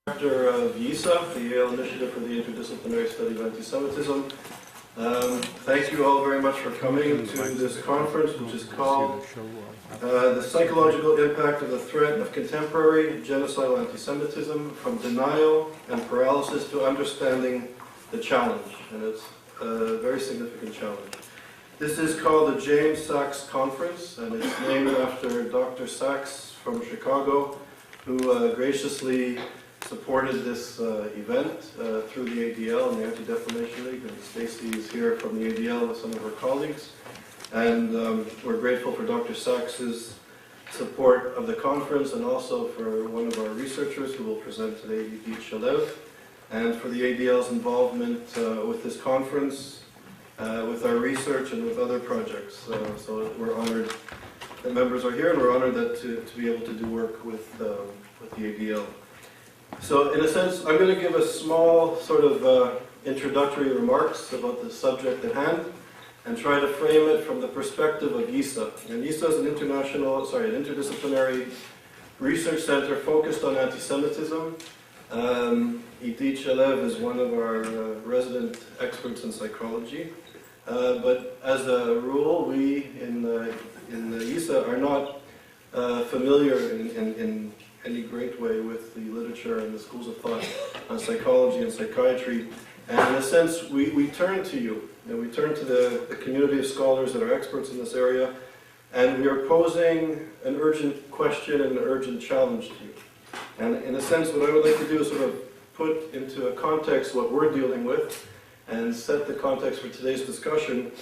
Director of YISA, the Yale Initiative for the Interdisciplinary Study of Antisemitism. Thank you all very much for coming to this conference, which is called The Psychological Impact of the Threat of Contemporary Genocidal Antisemitism, From Denial and Paralysis to Understanding the Challenge. And it's a very significant challenge. This is called the James Sachs Conference, and it's named after Dr. Sachs from Chicago, who graciously supported this event through the ADL and the Anti-Defamation League, and Stacy is here from the ADL with some of her colleagues. And we're grateful for Dr. Sachs's support of the conference and also for one of our researchers who will present today, Edith Shalev, and for the ADL's involvement with this conference, with our research and with other projects. So we're honored that members are here, and we're honored that to be able to do work with the ADL. So in a sense, I'm going to give a small sort of introductory remarks about the subject at hand and try to frame it from the perspective of YISA. And YISA is an interdisciplinary research center focused on anti-Semitism. Edith Shalev is one of our resident experts in psychology. But as a rule, we in the YISA are not familiar in any great way with the literature and the schools of thought on psychology and psychiatry. And in a sense, we turn to you. We turn to the community of scholars that are experts in this area, and we are posing an urgent question and an urgent challenge to you. And in a sense, what I would like to do is sort of put into a context what we're dealing with and set the context for today's discussion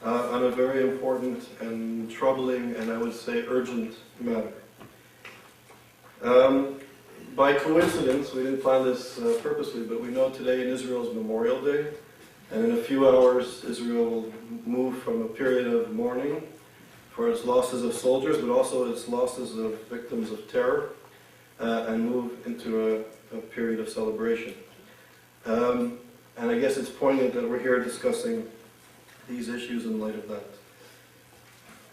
on a very important and troubling and I would say urgent matter. By coincidence, we didn't plan this purposely, but we know today in Israel is Memorial Day, and in a few hours Israel will move from a period of mourning for its losses of soldiers, but also its losses of victims of terror, and move into a period of celebration. And I guess it's poignant that we're here discussing these issues in light of that.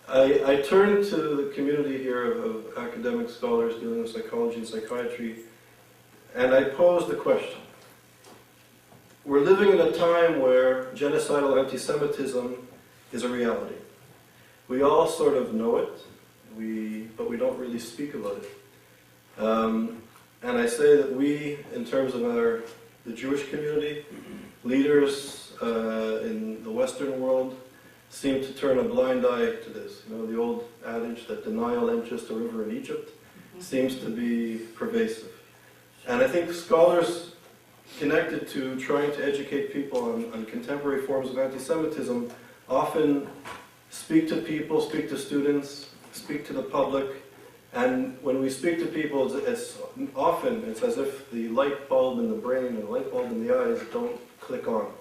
I turn to the community here of academic scholars dealing with psychology and psychiatry, and I pose the question. We're living in a time where genocidal anti-Semitism is a reality. We all sort of know it, but we don't really speak about it. And I say that we, in terms of the Jewish community, leaders in the Western world, seem to turn a blind eye to this. You know, the old adage that denial ain't just a river in Egypt seems to be pervasive. And I think scholars connected to trying to educate people on contemporary forms of anti-Semitism often speak to people, speak to students, speak to the public, and when we speak to people, it's as if the light bulb in the brain and the light bulb in the eyes don't click on.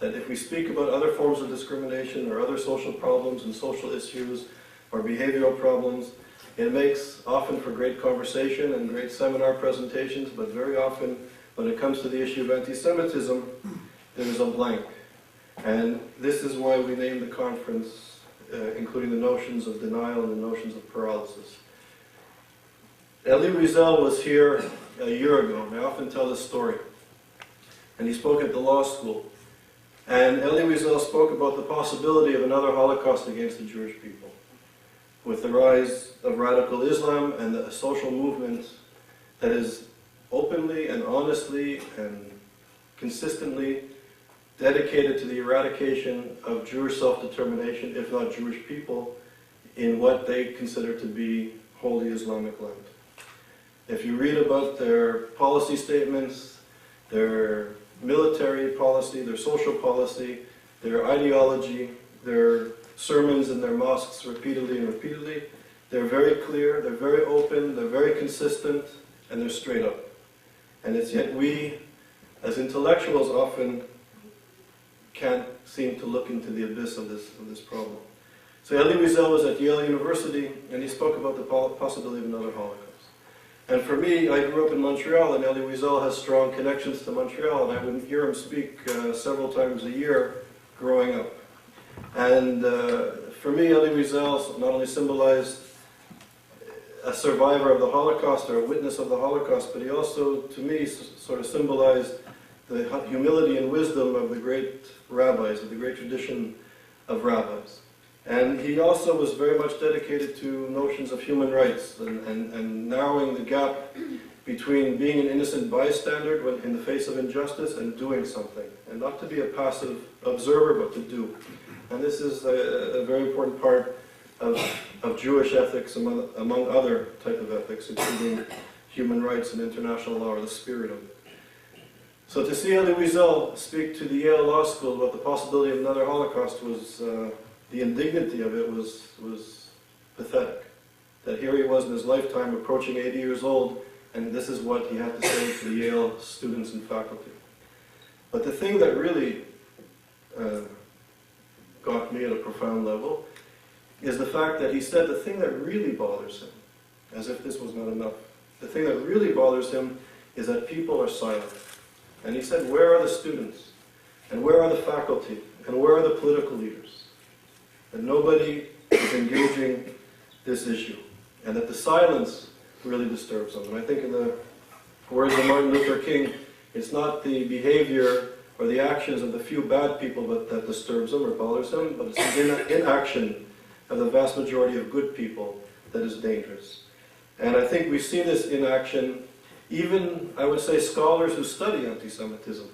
That if we speak about other forms of discrimination or other social problems and social issues or behavioral problems, it makes often for great conversation and great seminar presentations, but very often when it comes to the issue of anti-Semitism, there's a blank. And this is why we named the conference, including the notions of denial and the notions of paralysis. Elie Wiesel was here a year ago, and I often tell this story. And he spoke at the law school. And Elie Wiesel spoke about the possibility of another Holocaust against the Jewish people, with the rise of radical Islam and the social movement that is openly and honestly and consistently dedicated to the eradication of Jewish self-determination, if not Jewish people, in what they consider to be holy Islamic land. If you read about their policy statements, their military policy, their social policy, their ideology, their sermons in their mosques repeatedly and repeatedly, they're very clear, they're very open, they're very consistent, and they're straight up. And it's yet we, as intellectuals, often can't seem to look into the abyss of this problem. So Elie Wiesel was at Yale University, and he spoke about the possibility of another Holocaust. And for me, I grew up in Montreal, and Elie Wiesel has strong connections to Montreal, and I would hear him speak several times a year growing up. And for me, Elie Wiesel not only symbolized a survivor of the Holocaust or a witness of the Holocaust, but he also, to me, sort of symbolized the humility and wisdom of the great rabbis, of the great tradition of rabbis. And he also was very much dedicated to notions of human rights and narrowing the gap between being an innocent bystander when in the face of injustice and doing something, and not to be a passive observer, but to do. And this is a very important part of Jewish ethics, among other type of ethics, including human rights and international law, or the spirit of it. So to see Elie Wiesel speak to the Yale Law School about the possibility of another Holocaust was, the indignity of it was pathetic. That here he was in his lifetime, approaching 80 years old, and this is what he had to say to the Yale students and faculty. But the thing that really got me at a profound level is the fact that he said the thing that really bothers him, as if this was not enough, the thing that really bothers him is that people are silent. And he said, where are the students? And where are the faculty? And where are the political leaders? That nobody is engaging this issue. And that the silence really disturbs them. And I think in the words of Martin Luther King, it's not the behavior or the actions of the few bad people that disturbs him or bothers him, but it's the inaction of the vast majority of good people that is dangerous. And I think we see this inaction. Even, I would say, scholars who study anti-Semitism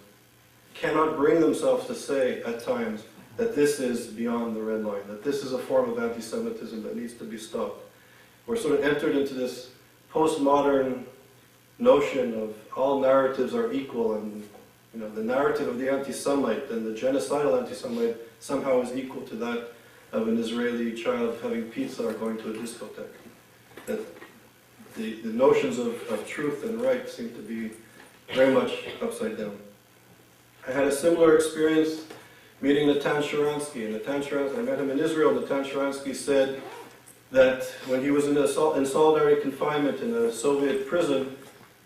cannot bring themselves to say, at times, that this is beyond the red line, that this is a form of anti-Semitism that needs to be stopped. We're sort of entered into this postmodern notion of all narratives are equal, and the narrative of the anti-Semite and the genocidal anti-Semite somehow is equal to that of an Israeli child having pizza or going to a discotheque. That the notions of truth and right seem to be very much upside down. I had a similar experience meeting Natan Sharansky. And I met him in Israel. Natan Sharansky said that when he was in solitary confinement in a Soviet prison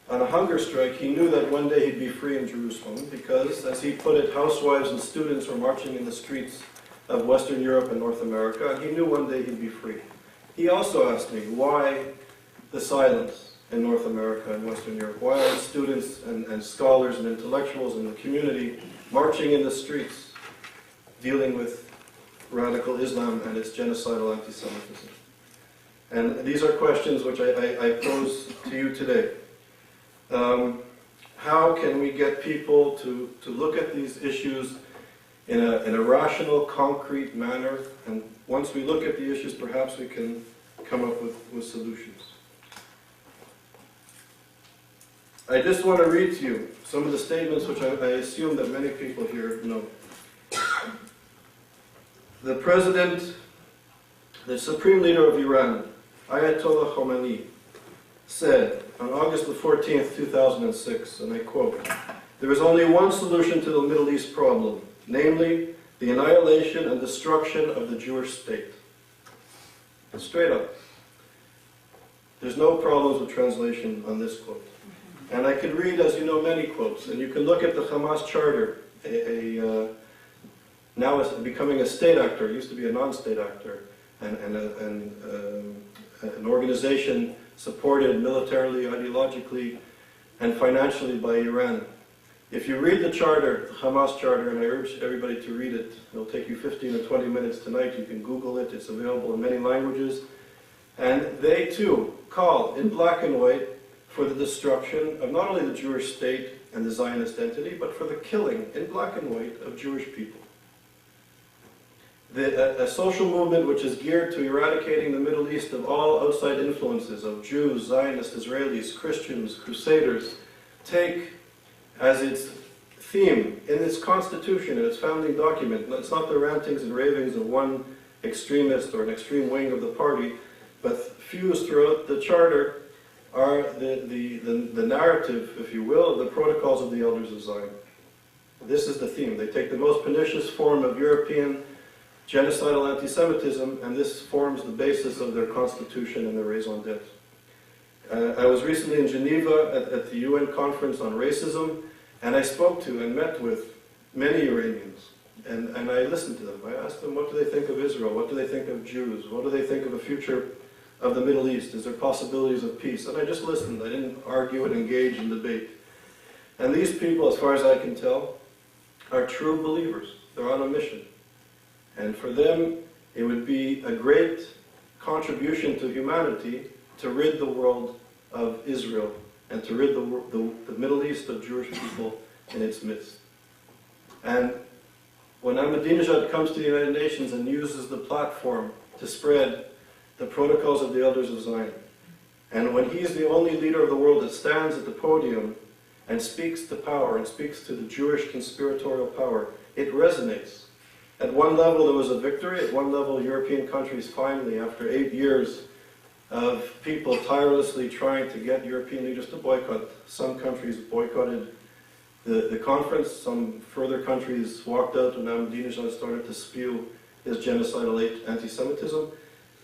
on a hunger strike, he knew that one day he'd be free in Jerusalem because, as he put it, housewives and students were marching in the streets of Western Europe and North America, and he knew one day he'd be free. He also asked me, why the silence in North America and Western Europe? Why are students and scholars and intellectuals in the community marching in the streets dealing with radical Islam and its genocidal anti-Semitism? And these are questions which I pose to you today. How can we get people to look at these issues in a rational, concrete manner? And once we look at the issues, perhaps we can come up with solutions. I just want to read to you some of the statements which I assume that many people here know. The president, the supreme leader of Iran, Ayatollah Khomeini, said on August the 14th, 2006, and I quote, "There is only one solution to the Middle East problem, namely the annihilation and destruction of the Jewish state." And straight up. There's no problems with translation on this quote. And I could read, as you know, many quotes. And you can look at the Hamas charter, now it's becoming a state actor. It used to be a non-state actor, and an organization supported militarily, ideologically, and financially by Iran. If you read the charter, the Hamas charter, and I urge everybody to read it, it'll take you 15 or 20 minutes tonight. You can Google it. It's available in many languages. And they, too, call in black and white for the destruction of not only the Jewish state and the Zionist entity, but for the killing, in black and white, of Jewish people. A social movement which is geared to eradicating the Middle East of all outside influences of Jews, Zionists, Israelis, Christians, Crusaders, take as its theme in its constitution, in its founding document, it's not the rantings and ravings of one extremist or an extreme wing of the party, but fused throughout the charter are the narrative, if you will, of the protocols of the elders of Zion. This is the theme. They take the most pernicious form of European genocidal anti-Semitism, and this forms the basis of their constitution and their raison d'etre. I was recently in Geneva at the UN conference on racism, and I spoke to and met with many Iranians, and I listened to them. I asked them, what do they think of Israel? What do they think of Jews? What do they think of a future of the Middle East? Is there possibilities of peace? And I just listened. I didn't argue and engage in debate. And these people, as far as I can tell, are true believers. They're on a mission. And for them, it would be a great contribution to humanity to rid the world of Israel and to rid the Middle East of Jewish people in its midst. And when Ahmadinejad comes to the United Nations and uses the platform to spread the protocols of the Elders of Zion, and when he's the only leader of the world that stands at the podium and speaks to power and speaks to the Jewish conspiratorial power, it resonates. At one level there was a victory. At one level European countries finally, after 8 years of people tirelessly trying to get European leaders to boycott, some countries boycotted the conference, some further countries walked out when Ahmadinejad started to spew his genocidal anti-Semitism.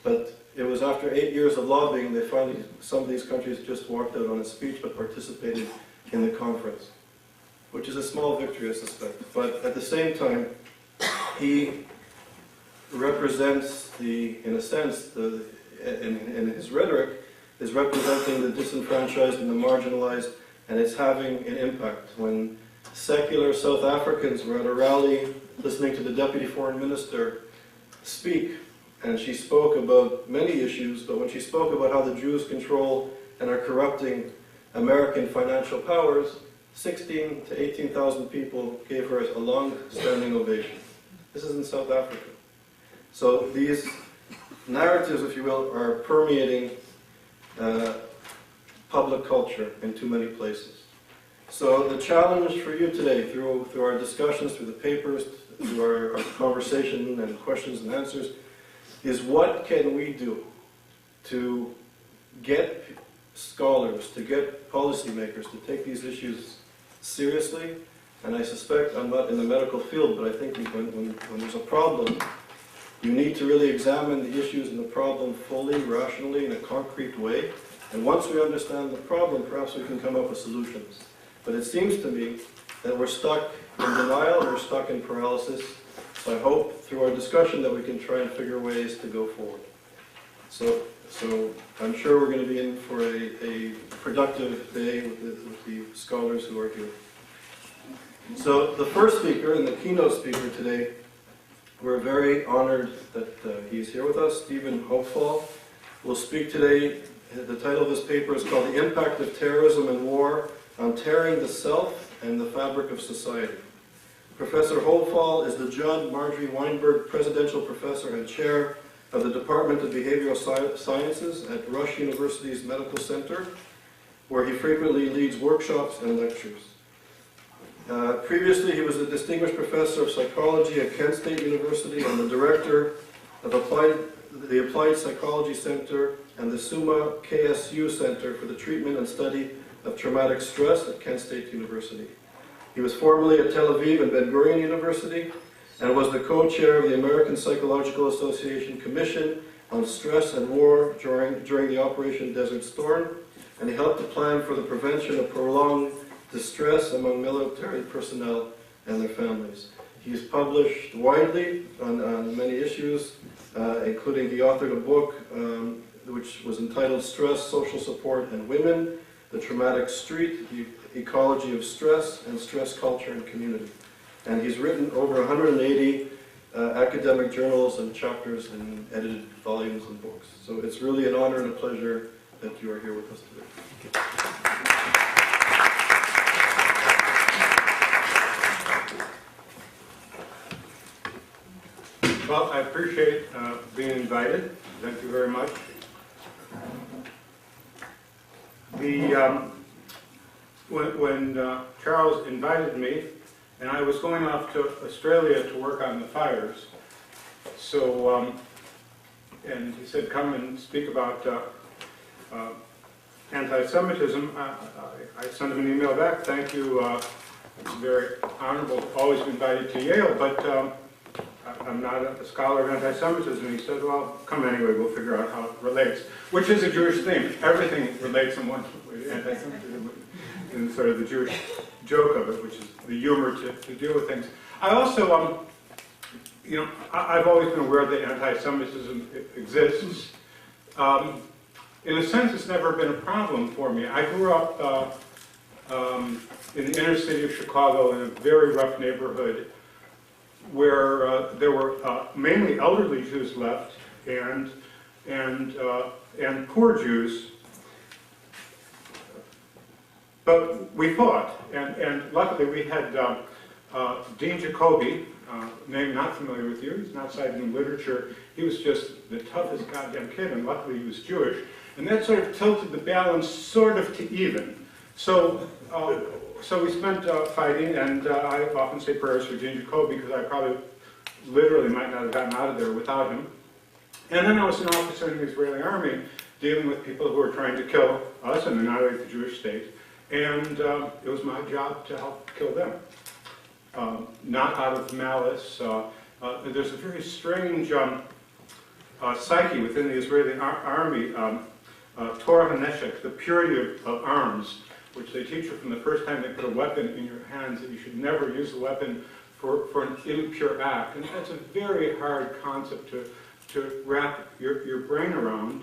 But it was after 8 years of lobbying, they finally, some of these countries just walked out on a speech but participated in the conference, which is a small victory, I suspect. But at the same time, he represents in a sense, in his rhetoric, is representing the disenfranchised and the marginalized, and it's having an impact. When secular South Africans were at a rally listening to the Deputy Foreign Minister speak, and she spoke about many issues, but when she spoke about how the Jews control and are corrupting American financial powers, 16 to 18,000 people gave her a long-standing ovation. This is in South Africa. So these narratives, if you will, are permeating public culture in too many places. So the challenge for you today, through our discussions, through the papers, through our conversation and questions and answers, is what can we do to get scholars, to get policymakers to take these issues seriously. And I suspect, I'm not in the medical field, but I think when there's a problem, you need to really examine the issues and the problem fully, rationally, in a concrete way. And once we understand the problem, perhaps we can come up with solutions. But it seems to me that we're stuck in denial, we're stuck in paralysis. So I hope through our discussion that we can try and figure ways to go forward. So I'm sure we're going to be in for a productive day with the scholars who are here. So the first speaker and the keynote speaker today, we're very honored that he's here with us. Stephen Hopefall will speak today. The title of his paper is called The Impact of Terrorism and War on Tearing the Self and the Fabric of Society. Professor Hopefall is the Judd Marjorie Weinberg Presidential Professor and Chair of the Department of Behavioral Sciences at Rush University's Medical Center, where he frequently leads workshops and lectures. Previously, he was a distinguished professor of psychology at Kent State University and the director of the Applied Psychology Center and the Summa KSU Center for the Treatment and Study of Traumatic Stress at Kent State University. He was formerly at Tel Aviv and Ben-Gurion University and was the co-chair of the American Psychological Association Commission on Stress and War during the Operation Desert Storm, and he helped to plan for the prevention of prolonged distress among military personnel and their families. He's published widely on many issues, including he authored a book which was entitled Stress, Social Support, and Women, The Traumatic Street, The Ecology of Stress, and Stress Culture and Community. And he's written over 180 academic journals and chapters and edited volumes and books. So it's really an honor and a pleasure that you are here with us today. Well, I appreciate being invited. Thank you very much. When Charles invited me, and I was going off to Australia to work on the fires, so and he said, "Come and speak about anti-Semitism." I sent him an email back. Thank you. It's very honorable. Always been invited to Yale, but I'm not a scholar of anti-Semitism. And he said, "Well, come anyway. We'll figure out how it relates," which is a Jewish theme. Everything relates in one way. Anti-Semitism, and sort of the Jewish joke of it, which is the humor to deal with things. I also, I've always been aware that anti-Semitism exists. In a sense, it's never been a problem for me. I grew up in the inner city of Chicago in a very rough neighborhood where there were mainly elderly Jews left and poor Jews. But we fought, and luckily we had Dean Jacoby, name not familiar with you, he's not cited in literature. He was just the toughest goddamn kid, and luckily he was Jewish. And that sort of tilted the balance sort of to even. So we spent fighting, and I often say prayers for Dean Jacoby because I probably literally might not have gotten out of there without him. And then I was an officer in the Israeli army dealing with people who were trying to kill us and annihilate the Jewish state. And it was my job to help kill them. Not out of malice. There's a very strange psyche within the Israeli army, Torah HaNeshek, the purity of arms, which they teach you from the first time they put a weapon in your hands, that you should never use a weapon for an impure act. And that's a very hard concept to wrap your brain around.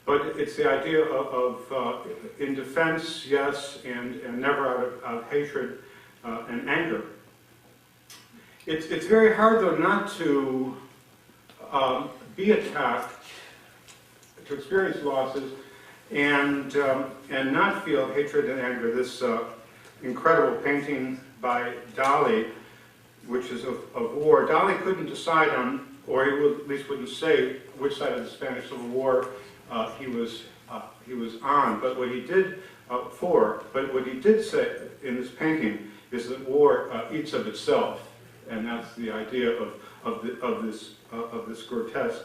But it's the idea of in defense, yes, and never out of hatred and anger. It's very hard, though, not to be attacked, to experience losses, and not feel hatred and anger. This incredible painting by Dali, which is of war. Dali couldn't decide on, or he at least wouldn't say which side of the Spanish Civil War he was on. But what he did what he did say in this painting is that war eats of itself, and that's the idea of this grotesque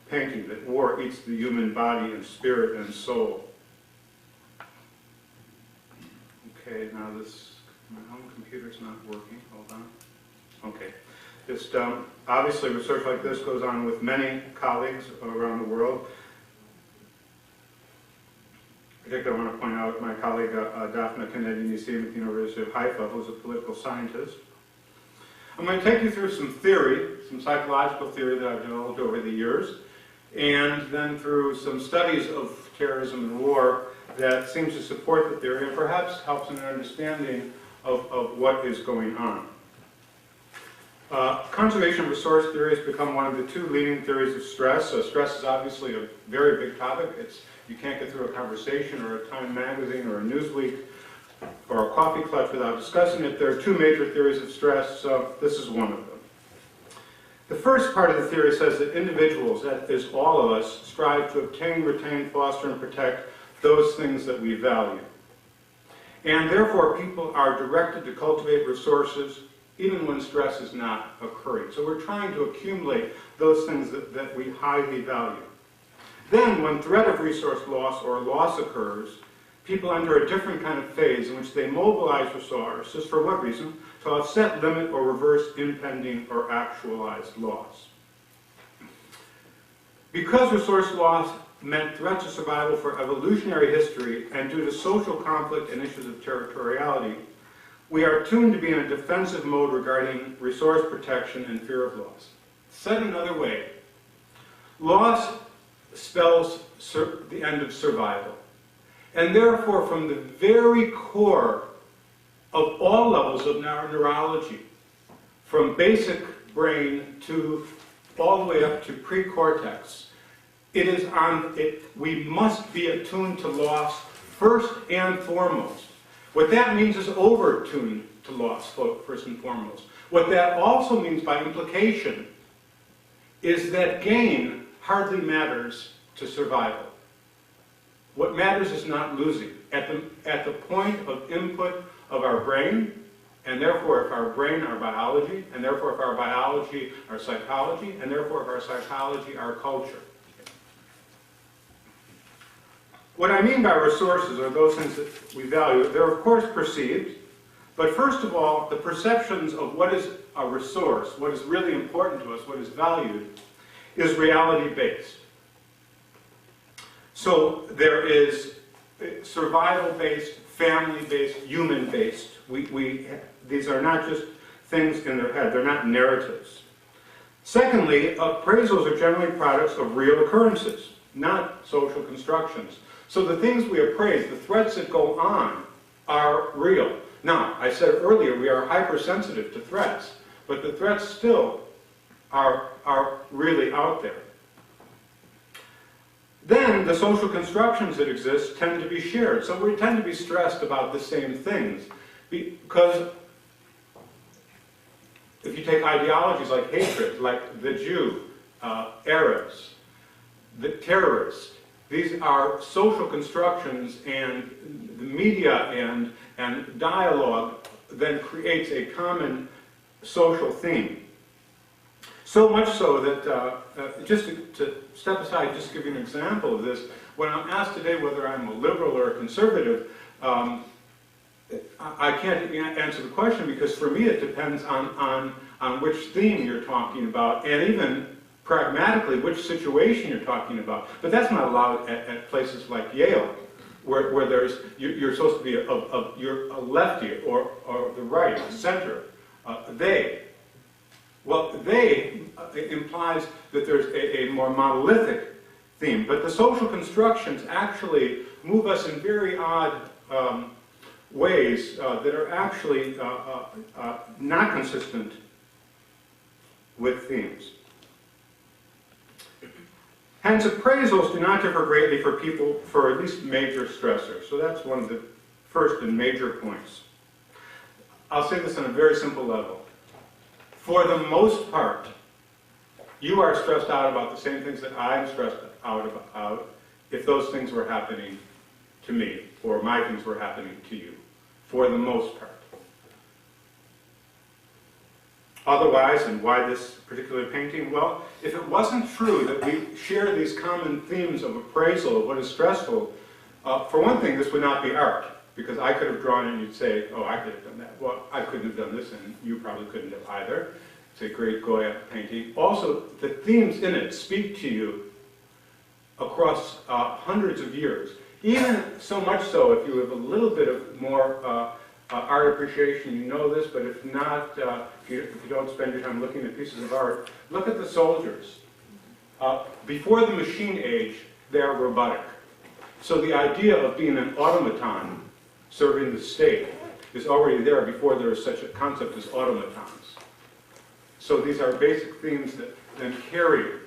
painting, that war eats the human body and spirit and soul. Okay, now my home computer's not working. Hold on. Okay. Just obviously research like this goes on with many colleagues around the world. Particularly, I want to point out my colleague Daphne Kennedy-Nissim at the University of Haifa, who's a political scientist. I'm going to take you through some theory, some psychological theory that I've developed over the years, and then through some studies of terrorism and war that seems to support the theory and perhaps helps in an understanding of what is going on. Conservation resource theory has become one of the two leading theories of stress. Stress is obviously a very big topic. You can't get through a conversation or a Time magazine or a Newsweek or a coffee clutch without discussing it. There are two major theories of stress, so this is one of them. The first part of the theory says that individuals, that is all of us, strive to obtain, retain, foster, and protect those things that we value. And therefore, people are directed to cultivate resources even when stress is not occurring. So we're trying to accumulate those things that we highly value. Then, when threat of resource loss or loss occurs, people enter a different kind of phase in which they mobilize resources. For what reason? To offset, limit, or reverse impending or actualized loss. Because resource loss meant threat to survival for evolutionary history and due to social conflict and issues of territoriality, we are tuned to be in a defensive mode regarding resource protection and fear of loss. Said another way, loss spells the end of survival. And therefore, from the very core of all levels of neurology, from basic brain to all the way up to pre-cortex, we must be attuned to loss first and foremost. What that means is over-tuned to loss first and foremost. What that also means by implication is that gain hardly matters to survival. What matters is not losing. At the point of input of our brain, and therefore if our brain, our biology, and therefore if our biology, our psychology, and therefore if our psychology, our culture. What I mean by resources are those things that we value. They're of course perceived, but first of all, the perceptions of what is a resource, what is really important to us, what is valued, is reality-based. So there is survival-based, family-based, human-based. These are not just things in their head, they're not narratives. Secondly, appraisals are generally products of real occurrences. not social constructions. So the things we appraise, the threats that go on, are real. Now, I said earlier we are hypersensitive to threats, but the threats still are really out there. Then the social constructions that exist tend to be shared. So we tend to be stressed about the same things. Because if you take ideologies like hatred, like the Jew, Arabs, the terrorist, these are social constructions, and the media and dialogue then creates a common social theme. So much so that, just to step aside, just to give you an example of this, when I'm asked today whether I'm a liberal or a conservative, I can't answer the question, because for me it depends on which theme you're talking about, and even pragmatically which situation you're talking about. But that's not allowed at places like Yale, where there's, you're supposed to be you're a lefty or the right, the center. They implies that there's a more monolithic theme, but the social constructions actually move us in very odd ways that are actually not consistent with themes. Hence, appraisals do not differ greatly for people for at least major stressors. So that's one of the first and major points. I'll say this on a very simple level. For the most part, you are stressed out about the same things that I'm stressed out about if those things were happening to me, or my things were happening to you, for the most part. Otherwise, and why this particular painting? Well, if it wasn't true that we share these common themes of appraisal of what is stressful, for one thing, this would not be art, because I could have drawn it and you'd say, oh, I could have done that. Well, I couldn't have done this, and you probably couldn't have either. It's a great Goya painting. Also, the themes in it speak to you across hundreds of years. Even so much so, if you have a little bit of more art appreciation, you know this, but if not, if you don't spend your time looking at pieces of art, look at the soldiers. Before the machine age, they are robotic. So the idea of being an automaton serving the state is already there before there is such a concept as automatons. So these are basic themes that then carry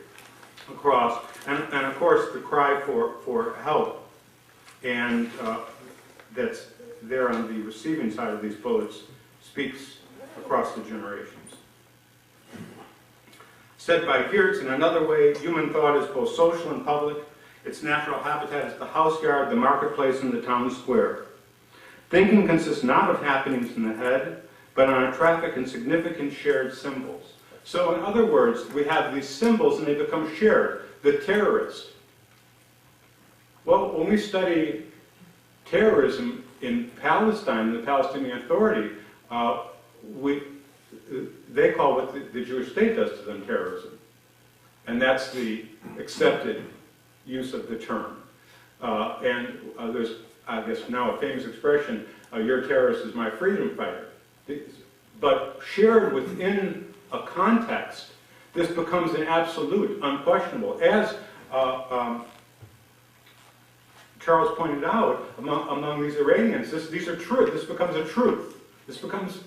across, and of course the cry for help, and that's there on the receiving side of these bullets speaks across the generations. Said by Geertz in another way, human thought is both social and public. Its natural habitat is the house yard, the marketplace, and the town square. Thinking consists not of happenings in the head, but on a traffic and significant shared symbols. So in other words, we have these symbols and they become shared. The terrorist. Well, when we study terrorism in Palestine, the Palestinian Authority, they call what the Jewish state does to them terrorism. And that's the accepted use of the term. There's, I guess, now a famous expression, your terrorist is my freedom fighter. But shared within a context, this becomes an absolute, unquestionable. As Charles pointed out, among these Iranians, these are truth. This becomes a truth. This becomes,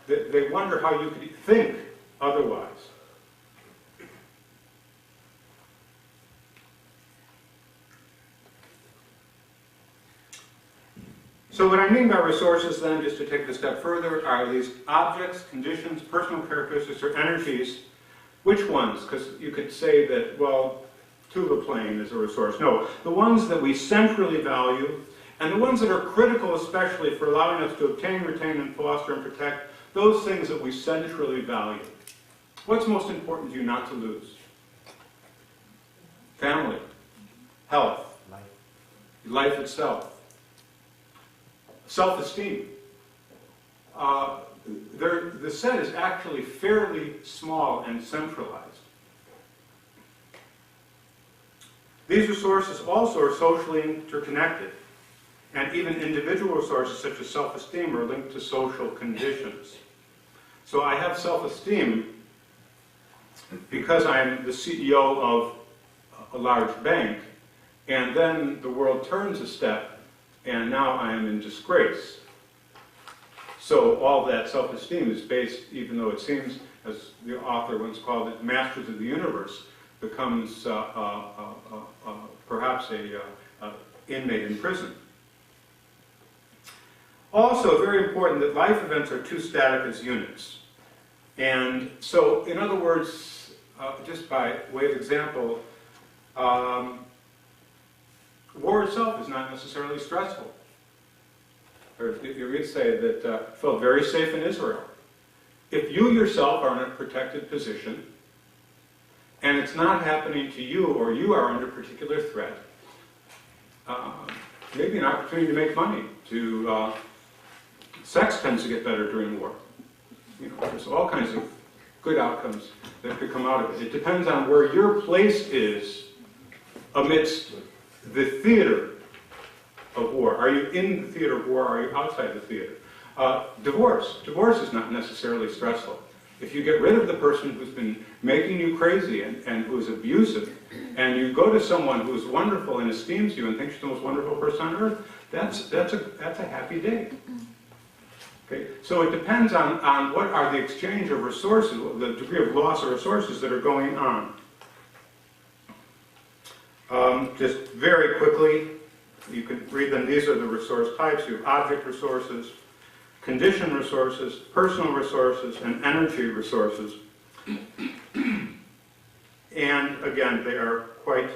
they wonder how you could think otherwise. So what I mean by resources then, just to take it a step further, are these objects, conditions, personal characteristics, or energies. Which ones? Because you could say that, well, tuba playing is a resource. No, the ones that we centrally value, and the ones that are critical especially for allowing us to obtain, retain, and foster and protect those things that we centrally value. What's most important to you not to lose? Family, health, life itself. Self-esteem. The set is actually fairly small and centralized. These resources also are socially interconnected, and even individual resources such as self-esteem are linked to social conditions. So I have self-esteem because I'm the CEO of a large bank, and then the world turns a step, and now I am in disgrace. So all that self-esteem is based, even though it seems, as the author once called it, masters of the universe, becomes perhaps a inmate in prison. Also, very important that life events are too static as units. And so, in other words, just by way of example, war itself is not necessarily stressful. Or you could say that felt very safe in Israel. If you yourself are in a protected position, and it's not happening to you, or you are under particular threat, maybe an opportunity to make money. Sex tends to get better during war. You know, there's all kinds of good outcomes that could come out of it. It depends on where your place is amidst the theater of war. Are you in the theater of war, or are you outside the theater? Divorce. Divorce is not necessarily stressful. If you get rid of the person who's been making you crazy and who is abusive, and you go to someone who is wonderful and esteems you and thinks you're the most wonderful person on earth, that's a happy day. Okay? So it depends on what are the exchange of resources, the degree of loss of resources that are going on. Just very quickly, you can read them. These are the resource types. You have object resources, condition resources, personal resources, and energy resources. And again, they are quite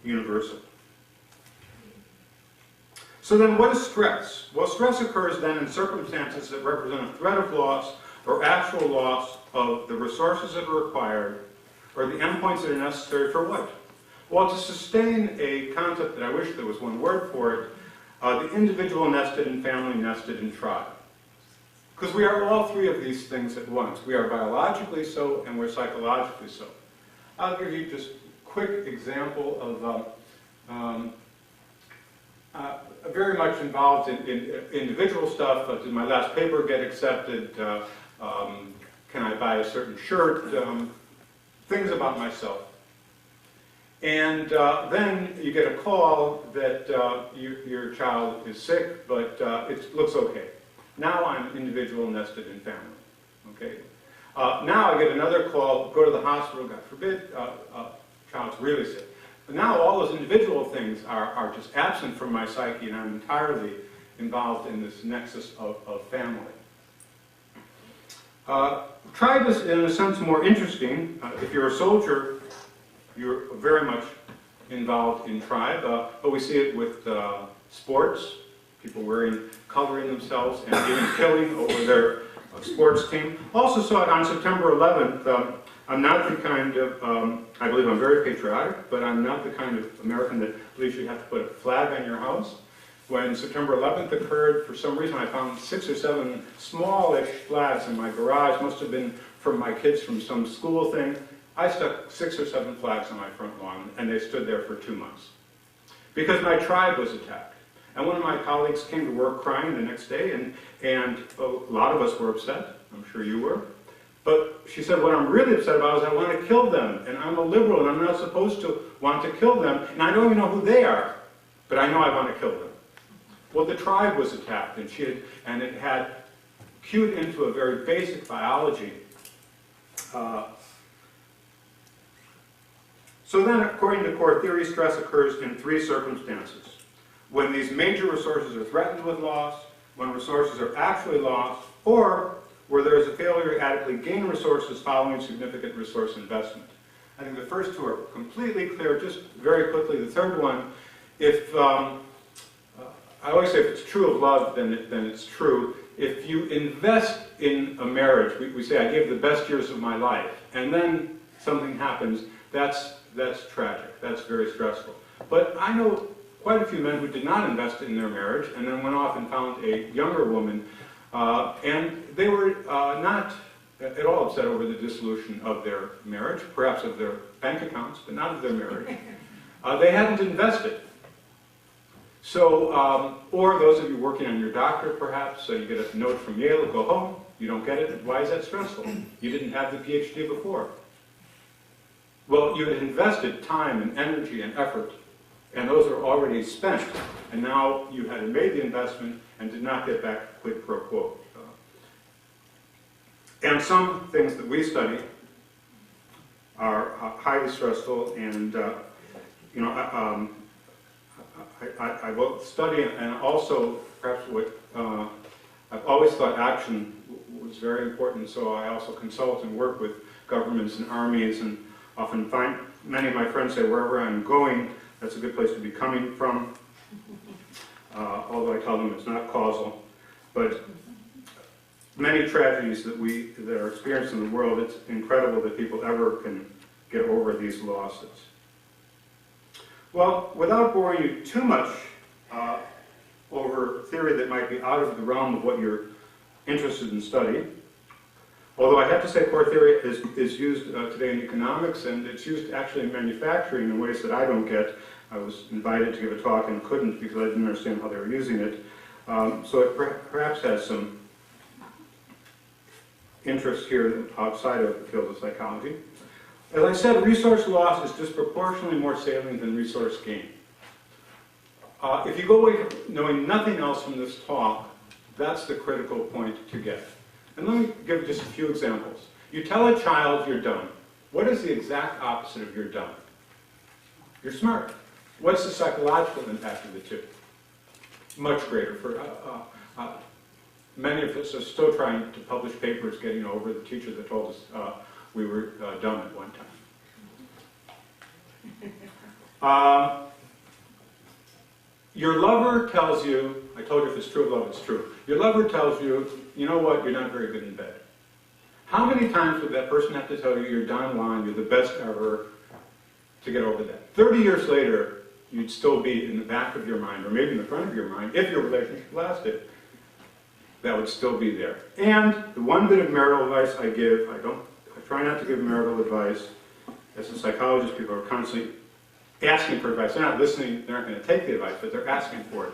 universal. So then what is stress? Well, stress occurs then in circumstances that represent a threat of loss or actual loss of the resources that are required or the endpoints that are necessary for what? Well, to sustain a concept that I wish there was one word for it, the individual nested in family, nested in tribe. Because we are all three of these things at once. We are biologically so, and we're psychologically so. I'll give you just a quick example of very much involved in individual stuff. Did my last paper get accepted? Can I buy a certain shirt? Things about myself. And then you get a call that your child is sick, but it looks okay. Now I'm individual nested in family. Okay. Now I get another call, go to the hospital, God forbid, child's really sick. But now all those individual things are just absent from my psyche, and I'm entirely involved in this nexus of family. Tribe is, in a sense, more interesting. If you're a soldier, you're very much involved in tribe, but we see it with sports, people coloring themselves and even killing over their sports team. Also saw it on September 11th. I'm not the kind of, I believe I'm very patriotic, but I'm not the kind of American that believes you have to put a flag on your house. When September 11th occurred, for some reason I found 6 or 7 smallish flags in my garage. Must have been from my kids from some school thing. I stuck 6 or 7 flags on my front lawn, and they stood there for 2 months. Because my tribe was attacked. And one of my colleagues came to work crying the next day, and a lot of us were upset. I'm sure you were. But she said, what I'm really upset about is I want to kill them, and I'm a liberal, and I'm not supposed to want to kill them, and I don't even know who they are, but I know I want to kill them. Well, the tribe was attacked, and it had cued into a very basic biology. So then, according to core theory, stress occurs in 3 circumstances. When these major resources are threatened with loss, when resources are actually lost, or where there is a failure to adequately gain resources following significant resource investment. I think the first 2 are completely clear. Just very quickly, the third one, I always say if it's true of love, then it's true. If you invest in a marriage, we say, I gave the best years of my life, and then something happens, that's tragic, that's very stressful. But I know quite a few men who did not invest in their marriage, and then went off and found a younger woman, and they were not at all upset over the dissolution of their marriage, perhaps of their bank accounts, but not of their marriage. They hadn't invested. So, or those of you working on your doctorate, perhaps, so you get a note from Yale, go home, you don't get it. Why is that stressful? You didn't have the PhD before. Well, you had invested time and energy and effort, and those are already spent, and now you had made the investment and did not get back quid pro quo. And some things that we study are highly stressful, and you know, I both study and also perhaps what I've always thought action was very important. So I also consult and work with governments and armies, and often find many of my friends say wherever I'm going, that's a good place to be coming from. Although I tell them it's not causal, but many tragedies that are experienced in the world, it's incredible that people ever can get over these losses. Well, without boring you too much over theory that might be out of the realm of what you're interested in studying, although I have to say core theory is used today in economics, and it's used actually in manufacturing in ways that I don't get. I was invited to give a talk and couldn't because I didn't understand how they were using it. So it perhaps has some interest here outside of the field of psychology. As I said, resource loss is disproportionately more salient than resource gain. If you go away knowing nothing else from this talk, that's the critical point to get. And let me give just a few examples. You tell a child you're dumb. What is the exact opposite of you're dumb? You're smart. What's the psychological impact of the two? Much greater. For many of us are still trying to publish papers getting over the teacher that told us we were dumb at one time. Your lover tells you, I told you if it's true of love, it's true. Your lover tells you, you know what, you're not very good in bed. How many times would that person have to tell you you're Don Juan, you're the best ever, to get over that? 30 years later, you'd still be in the back of your mind, or maybe in the front of your mind, if your relationship lasted, that would still be there. And the one bit of marital advice I give, I try not to give marital advice. As a psychologist, people are constantly asking for advice. They're not listening, they're not going to take the advice, but they're asking for it.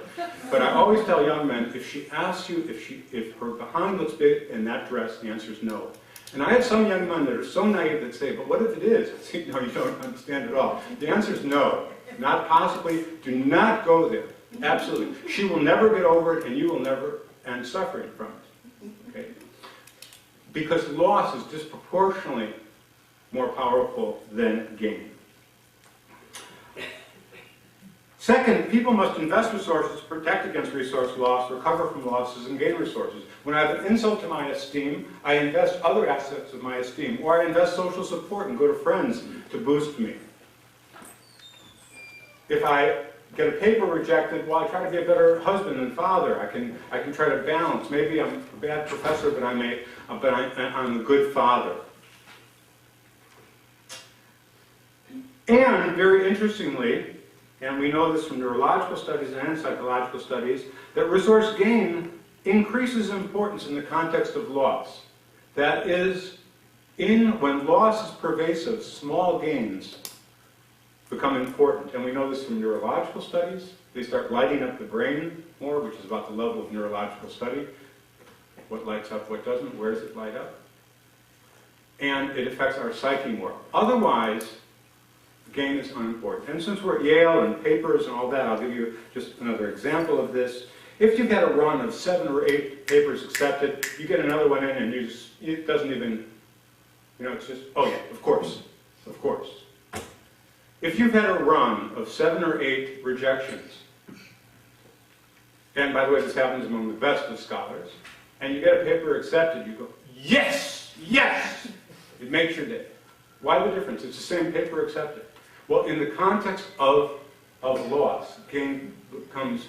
But I always tell young men, if she asks you if her behind looks big in that dress, the answer is no. And I have some young men that are so naive that say, but what if it is? I say, no, you don't understand at all. The answer is no. Not possibly. Do not go there. Absolutely. She will never get over it, and you will never end suffering from it. Okay? Because loss is disproportionately more powerful than gain. Second, people must invest resources to protect against resource loss, recover from losses, and gain resources. When I have an insult to my esteem, I invest other assets of my esteem, or I invest social support and go to friends to boost me. If I get a paper rejected, well, I try to be a better husband and father. I can try to balance. Maybe I'm a bad professor, but I'm a good father. And very interestingly, and we know this from neurological studies and psychological studies, that resource gain increases importance in the context of loss. That is, when loss is pervasive, small gains become important. And we know this from neurological studies. They start lighting up the brain more, which is about the level of neurological study. What lights up, what doesn't, where does it light up? And it affects our psyche more. Otherwise, gain is unimportant. And since we're at Yale and papers and all that, I'll give you just another example of this. If you've had a run of 7 or 8 papers accepted, you get another one in and it doesn't even, it's just, oh yeah, of course, of course. If you've had a run of 7 or 8 rejections, and by the way, this happens among the best of scholars, and you get a paper accepted, you go, yes, yes! It makes your day. Why the difference? It's the same paper accepted. Well, in the context of loss, gain becomes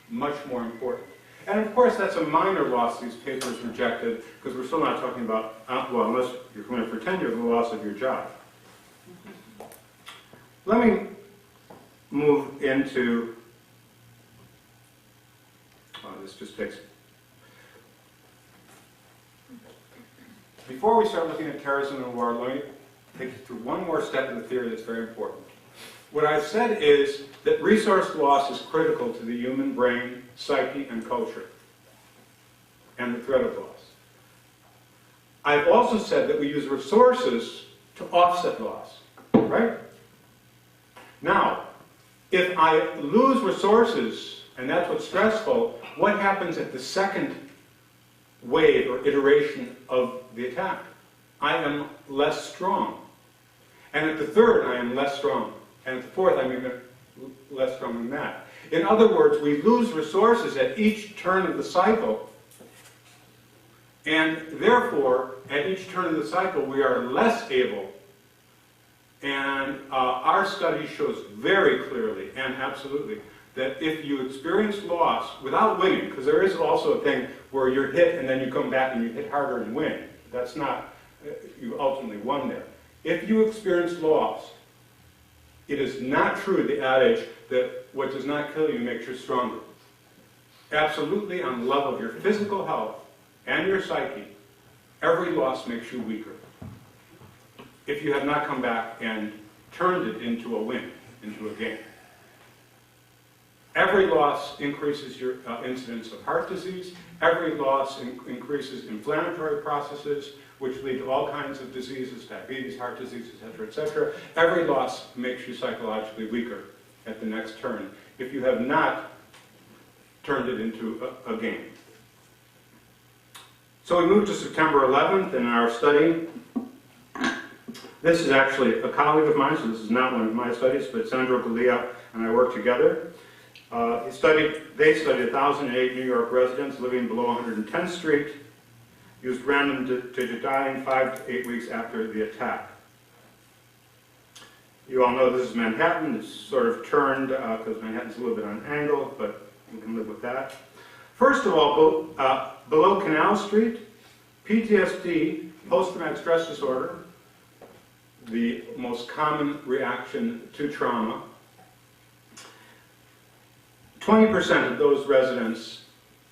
much more important. And of course, that's a minor loss, these papers rejected, because we're still not talking about, well, unless you're coming in for tenure, the loss of your job. Let me move into, this just takes, before we start looking at terrorism and war, let me take you through one more step in the theory that's very important. What I've said is that resource loss is critical to the human brain, psyche, and culture, and the threat of loss. I've also said that we use resources to offset loss. right? Now, if I lose resources, and that's what's stressful, what happens at the second wave or iteration of the attack? I am less strong. And at the third, I am less strong. And at the fourth, I'm even less strong than that. In other words, we lose resources at each turn of the cycle. And therefore, at each turn of the cycle, we are less able. And our study shows very clearly and absolutely that if you experience loss without winning, because there is also a thing where you're hit and then you come back and you hit harder and win. That's not, you ultimately won there. If you experience loss, it is not true, the adage, that what does not kill you makes you stronger. Absolutely, on the level of your physical health and your psyche, every loss makes you weaker. If you have not come back and turned it into a win, into a gain. Every loss increases your incidence of heart disease. Every loss increases inflammatory processes, which lead to all kinds of diseases, diabetes, heart disease, etc., etc. Every loss makes you psychologically weaker at the next turn if you have not turned it into a gain. So we move to September 11th in our study. This is actually a colleague of mine, so this is not one of my studies, but Sandro Galea and I worked together. They studied 1,008 New York residents living below 110th Street, used random digit dying 5 to 8 weeks after the attack. You all know this is Manhattan. It's sort of turned because Manhattan's a little bit on an angle, but we can live with that. First of all, below Canal Street, PTSD, post-traumatic stress disorder, the most common reaction to trauma. 20% of those residents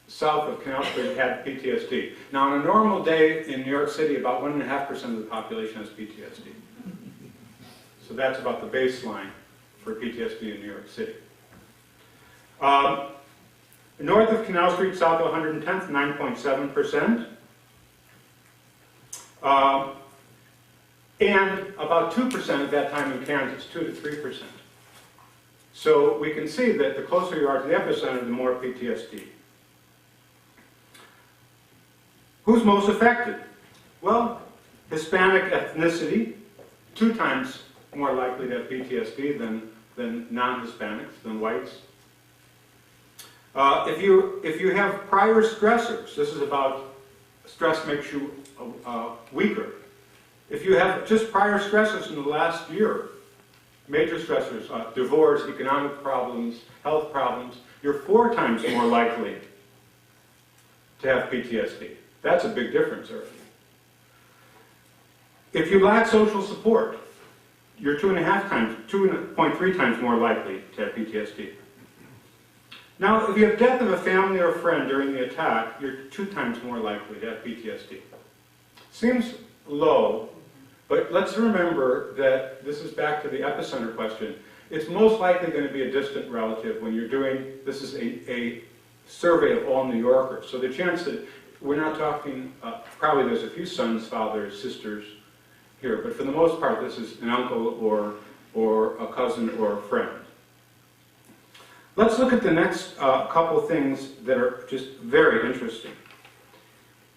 south of Canal Street had PTSD. Now, on a normal day in New York City, about 1.5% of the population has PTSD. So that's about the baseline for PTSD in New York City. North of Canal Street, south of 110th, 9.7%. And about 2% at that time in Kansas, 2 to 3%. So we can see that the closer you are to the epicenter, the more PTSD. Who's most affected? Well, Hispanic ethnicity, 2 times more likely to have PTSD than non-Hispanics, than whites. If you have prior stressors, this is about stress makes you weaker. If you have just prior stressors in the last year, major stressors, divorce, economic problems, health problems, you're 4 times more likely to have PTSD. That's a big difference already. If you lack social support, you're 2.3 times more likely to have PTSD. Now, if you have death of a family or a friend during the attack, you're 2 times more likely to have PTSD. Seems low, but let's remember that this is back to the epicenter question. It's most likely going to be a distant relative when you're doing, this is a survey of all New Yorkers. So the chance that we're not talking, probably there's a few sons, fathers, sisters here, but for the most part this is an uncle or a cousin or a friend. Let's look at the next couple things that are just very interesting.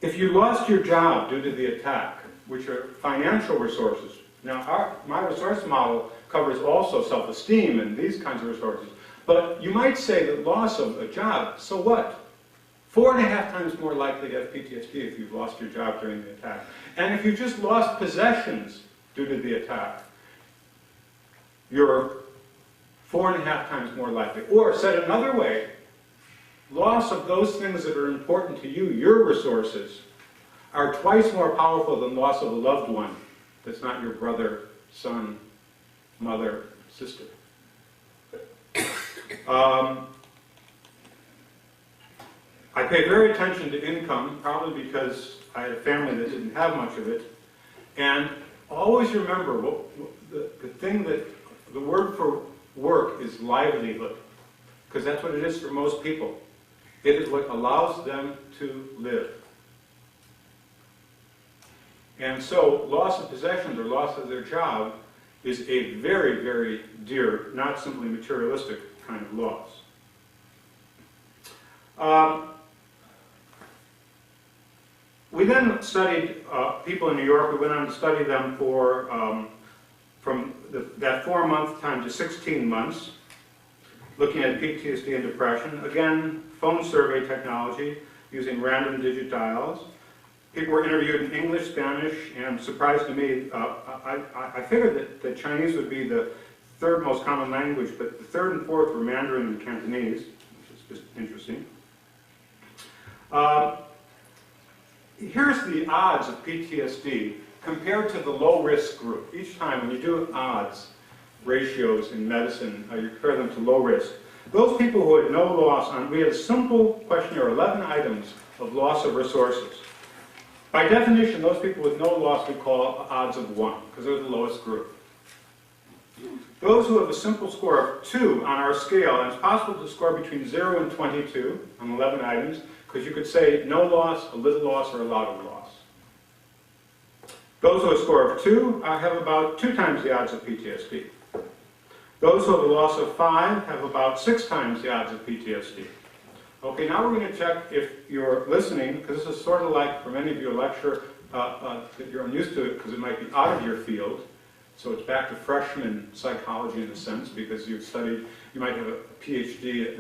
If you lost your job due to the attack, which are financial resources, now my resource model covers also self-esteem and these kinds of resources, but you might say that loss of a job, so what? 4.5 times more likely to have PTSD if you've lost your job during the attack. And if you just lost possessions due to the attack, you're 4.5 times more likely. Or said another way, loss of those things that are important to you, your resources, are twice more powerful than loss of a loved one that's not your brother, son, mother, sister. I pay very attention to income, probably because I had a family that didn't have much of it. And always remember, the thing that, the word for work is livelihood, because that's what it is for most people. It is what allows them to live. And so loss of possessions or loss of their job is a very, very dear, not simply materialistic kind of loss. We then studied people in New York. We went on to study them for from that 4-month time to 16 months, looking at PTSD and depression. Again, phone survey technology using random digit dials. People were interviewed in English, Spanish, and surprised to me, I figured that Chinese would be the third most common language, but the third and fourth were Mandarin and Cantonese, which is just interesting. Here's the odds of PTSD compared to the low-risk group. Each time when you do odds ratios in medicine, you compare them to low risk. Those people who had no loss on, we had a simple questionnaire, 11 items of loss of resources. By definition, those people with no loss we call odds of 1, because they're the lowest group. Those who have a simple score of 2 on our scale, and it's possible to score between 0 and 22 on 11 items, because you could say no loss, a little loss, or a lot of loss. Those who have a score of 2 have about 2 times the odds of PTSD. Those who have a loss of 5 have about 6 times the odds of PTSD. Okay, now we're going to check if you're listening, because this is sort of like, for many of you, a lecture that you're unused to it because it might be out of your field. So it's back to freshman psychology in a sense, because you've studied, you might have a PhD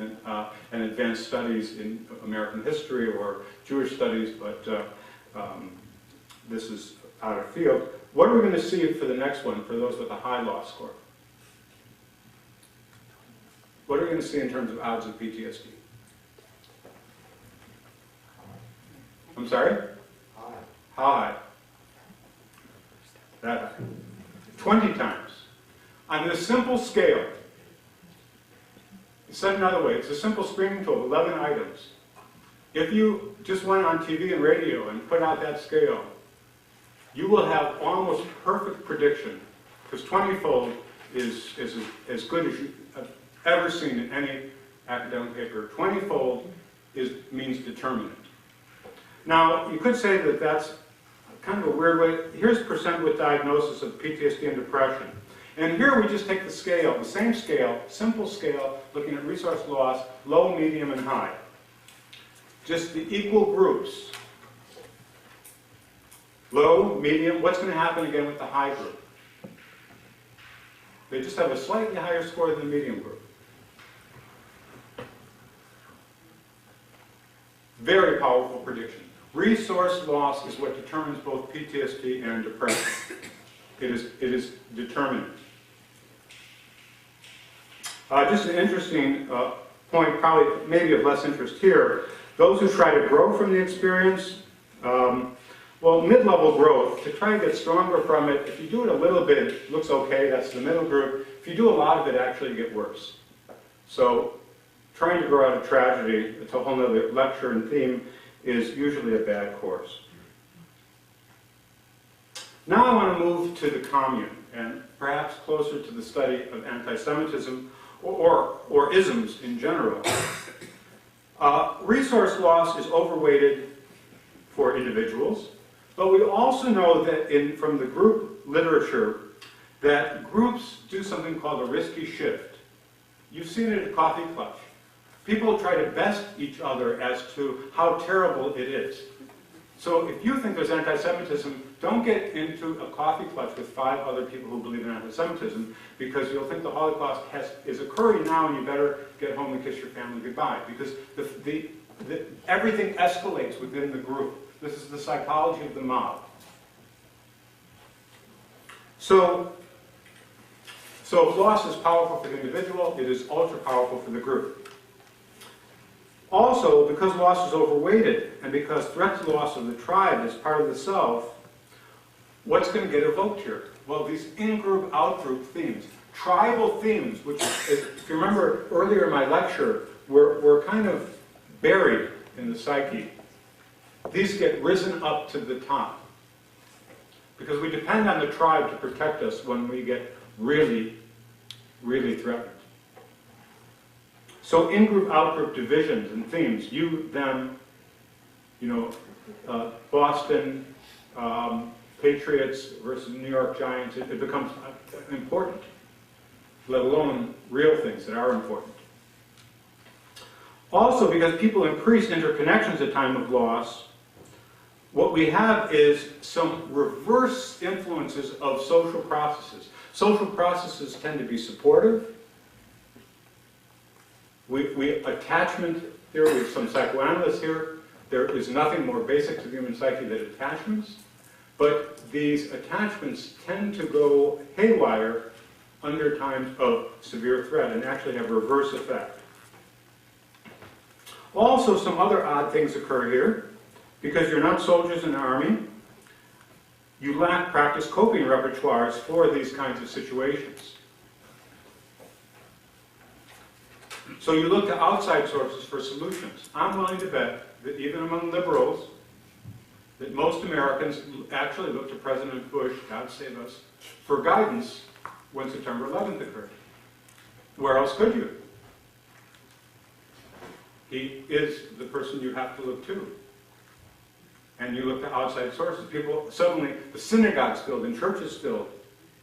in advanced studies in American history or Jewish studies, but this is out of field. What are we going to see for the next one, for those with a high loss score? What are we going to see in terms of odds of PTSD? I'm sorry? High. High. That high. 20 times. On this simple scale, said another way, it's a simple screening tool, 11 items. If you just went on TV and radio and put out that scale, you will have almost perfect prediction, because 20-fold is as good as you have ever seen in any academic paper. 20-fold means determinate. Now, you could say that that's kind of a weird way. Here's percent with diagnosis of PTSD and depression. And here we just take the scale, the same scale, simple scale, looking at resource loss, low, medium, and high. Just the equal groups. Low, medium, what's going to happen again with the high group? They just have a slightly higher score than the medium group. Very powerful prediction. Resource loss is what determines both PTSD and depression. It is determinant. Just an interesting point, probably maybe of less interest here. Those who try to grow from the experience, well, mid-level growth, to try and get stronger from it, if you do it a little bit, it looks okay, that's the middle group. If you do a lot of it, actually you get worse. So trying to grow out of tragedy, it's a whole other lecture and theme, is usually a bad course. Now I want to move to the commune, and perhaps closer to the study of anti-Semitism, or isms in general. Resource loss is overweighted for individuals, but we also know that from the group literature that groups do something called a risky shift. You've seen it at Coffee Clutch. People try to best each other as to how terrible it is. So if you think there's anti-Semitism, don't get into a coffee clutch with 5 other people who believe in anti-Semitism, because you'll think the Holocaust is occurring now and you better get home and kiss your family goodbye, because everything escalates within the group. This is the psychology of the mob. So if loss is powerful for the individual, it is ultra powerful for the group. Also, because loss is overweighted, and because threat to loss of the tribe is part of the self, what's going to get evoked here? Well, these in-group, out-group themes. Tribal themes, which, if you remember earlier in my lecture, were kind of buried in the psyche. These get risen up to the top. Because we depend on the tribe to protect us when we get really, really threatened. So in-group, out-group divisions and themes, you, them, Boston Patriots versus New York Giants, it becomes important, let alone real things that are important. Also, because people increase interconnections at time of loss, what we have is some reverse influences of social processes. Social processes tend to be supportive. Attachment theory, we have some psychoanalysts here. There is nothing more basic to the human psyche than attachments. But these attachments tend to go haywire under times of severe threat and actually have a reverse effect. Also, some other odd things occur here. Because you're not soldiers in the army, you lack practice coping repertoires for these kinds of situations. So you look to outside sources for solutions. I'm willing to bet that even among liberals, that most Americans actually look to President Bush, God save us, for guidance when September 11th occurred. Where else could you? He is the person you have to look to. And you look to outside sources. People, suddenly, the synagogue's filled and churches filled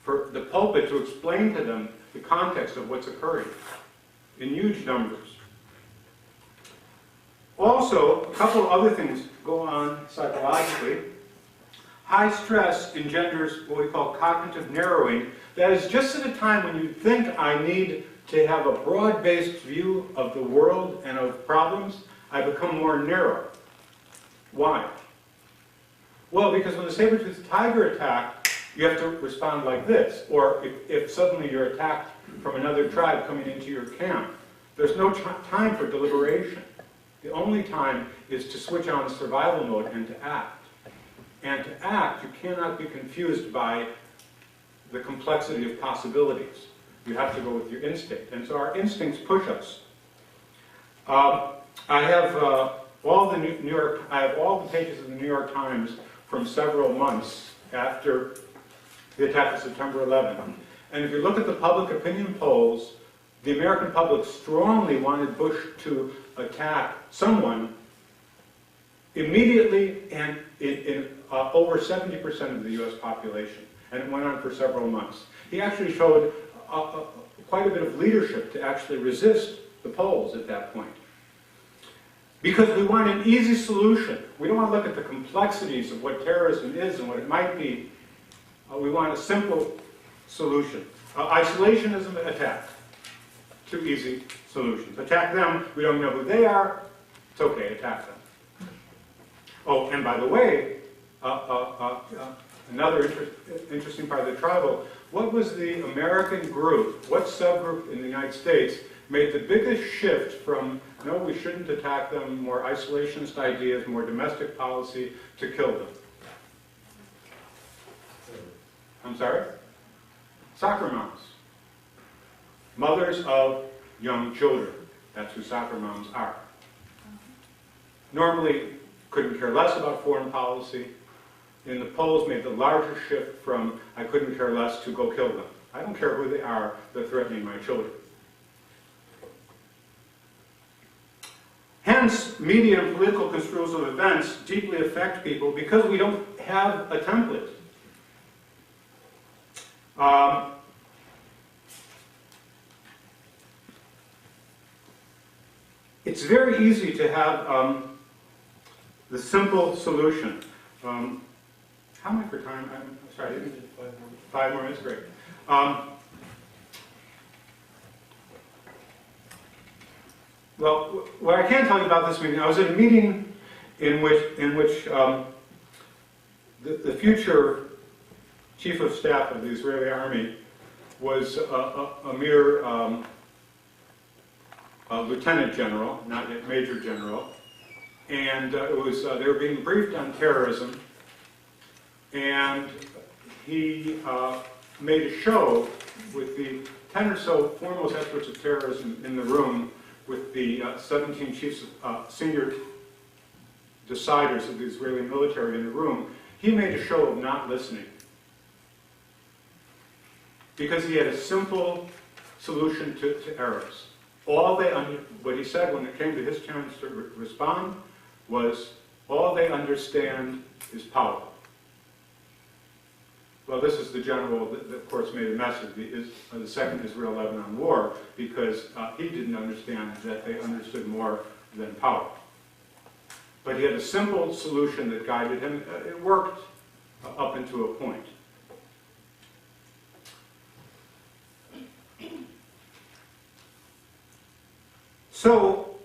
for the pulpit to explain to them the context of what's occurring in huge numbers. Also, a couple of other things go on psychologically. High stress engenders what we call cognitive narrowing. That is just at a time when you think I need to have a broad-based view of the world and of problems, I become more narrow. Why? Well, because when the saber-toothed tiger attacked, you have to respond like this. Or if suddenly you're attacked from another tribe coming into your camp, there's no time for deliberation. The only time is to switch on survival mode and to act. And to act, you cannot be confused by the complexity of possibilities. You have to go with your instinct. And so our instincts push us. I have all the pages of the New York Times from several months after the attack of September 11th. And if you look at the public opinion polls, the American public strongly wanted Bush to attack someone immediately and in over 70% of the US population. And it went on for several months. He actually showed quite a bit of leadership to actually resist the polls at that point. Because we want an easy solution. We don't want to look at the complexities of what terrorism is and what it might be. We want a simple solution. Isolationism, attack. Two easy solutions. Attack them, we don't know who they are, it's okay, attack them. Oh, and by the way, another interesting part of the tribal, what was the American group, what subgroup in the United States made the biggest shift from, no, we shouldn't attack them, more isolationist ideas, more domestic policy, to kill them? I'm sorry? Soccer moms. Mothers of young children. That's who soccer moms are. Normally, couldn't care less about foreign policy. In the polls, made the larger shift from I couldn't care less to go kill them. I don't care who they are, they're threatening my children. Hence, media and political construals of events deeply affect people because we don't have a template. It's very easy to have the simple solution. How am I for time? I'm sorry, I didn't do 5 more minutes. Great. Well, what I can tell you about this meeting, I was at a meeting in which the future chief of staff of the Israeli army was a mere lieutenant general, not yet major general, and it was they were being briefed on terrorism, and he made a show with the 10 or so foremost experts of terrorism in the room, with the 17 chiefs, senior deciders of the Israeli military in the room. He made a show of not listening, because he had a simple solution to errors. What he said when it came to his chance to respond was, all they understand is power. well, this is the general that, of course, made a mess of the Second Israel-Lebanon War, because he didn't understand that they understood more than power. But he had a simple solution that guided him. It worked up into a point. So,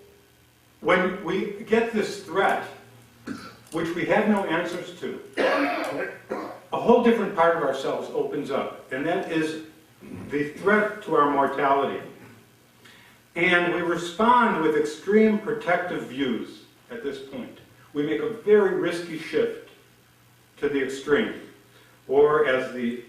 when we get this threat, which we have no answers to, a whole different part of ourselves opens up, and that is the threat to our mortality. And we respond with extreme protective views at this point. We make a very risky shift to the extreme. Or as the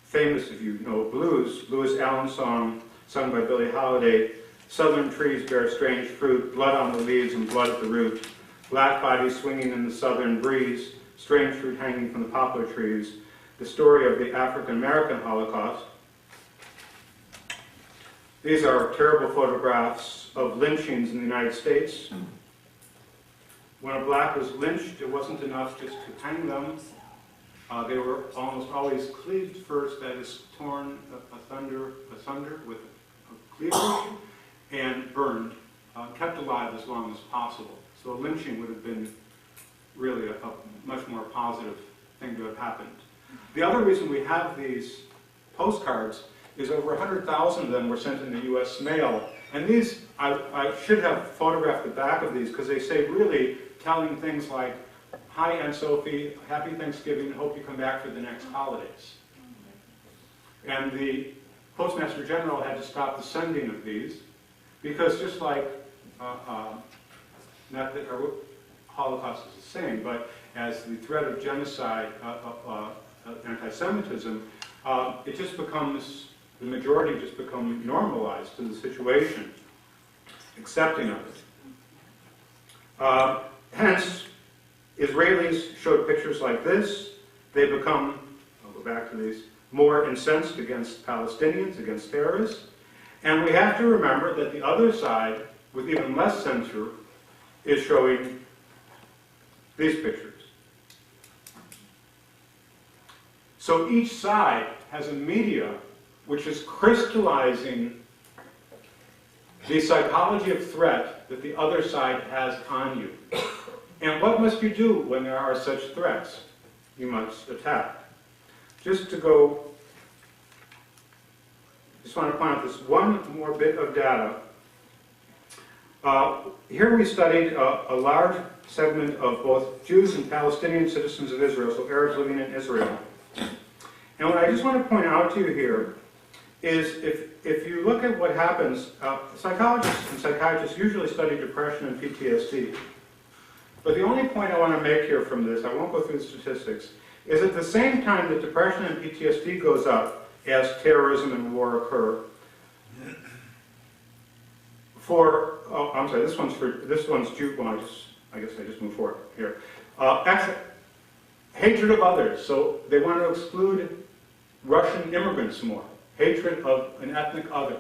famous, if you know blues, Lewis Allen song sung by Billie Holiday, southern trees bear strange fruit, blood on the leaves and blood at the root, black bodies swinging in the southern breeze, strange fruit hanging from the poplar trees, the story of the African-American Holocaust. These are terrible photographs of lynchings in the United States. When a black was lynched, it wasn't enough just to hang them. They were almost always cleaved first, that is, torn asunder with a cleaver, and burned, kept alive as long as possible. So a lynching would have been really a much more positive thing to have happened. The other reason we have these postcards is over 100,000 of them were sent in the U.S. mail. And these, I should have photographed the back of these, because they say really telling things like, "Hi, Aunt Sophie, happy Thanksgiving, hope you come back for the next holidays." And the Postmaster General had to stop the sending of these, because just like, not that our Holocaust is the same, but as the threat of genocide, anti-Semitism, it just becomes, the majority just become normalized to the situation, accepting of it. Hence, Israelis showed pictures like this. They become, I'll go back to these, more incensed against Palestinians, against terrorists. And we have to remember that the other side, with even less censure, is showing these pictures. So each side has a media which is crystallizing the psychology of threat that the other side has on you. And what must you do when there are such threats? You must attack. Just to go, just want to point out this one more bit of data. Here we studied a large segment of both Jews and Palestinian citizens of Israel, so Arabs living in Israel. And what I just want to point out to you here is if you look at what happens, psychologists and psychiatrists usually study depression and PTSD. But the only point I want to make here from this, I won't go through the statistics, is at the same time that depression and PTSD goes up as terrorism and war occur, I'm sorry, this one's Jew, well, I guess I just moved forward here. Hatred of others, so they want to exclude Russian immigrants more. Hatred of an ethnic other.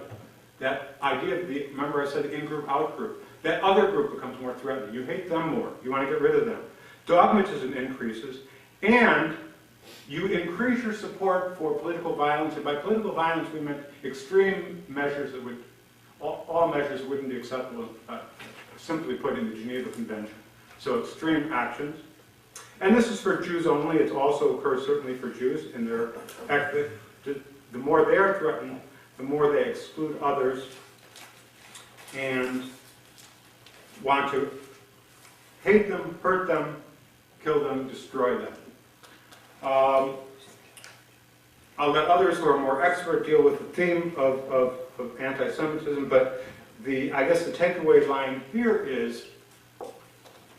That idea of the, remember I said in-group, out-group. That other group becomes more threatening. You hate them more. You want to get rid of them. Dogmatism increases, and you increase your support for political violence. And by political violence, we meant extreme measures that would, all measures wouldn't be acceptable, simply put in the Geneva Convention. So extreme actions. And this is for Jews only. It also occurs certainly for Jews in their, the more they are threatened, the more they exclude others and want to hate them, hurt them, kill them, destroy them. I'll let others who are more expert deal with the theme of anti-Semitism, but I guess the takeaway line here is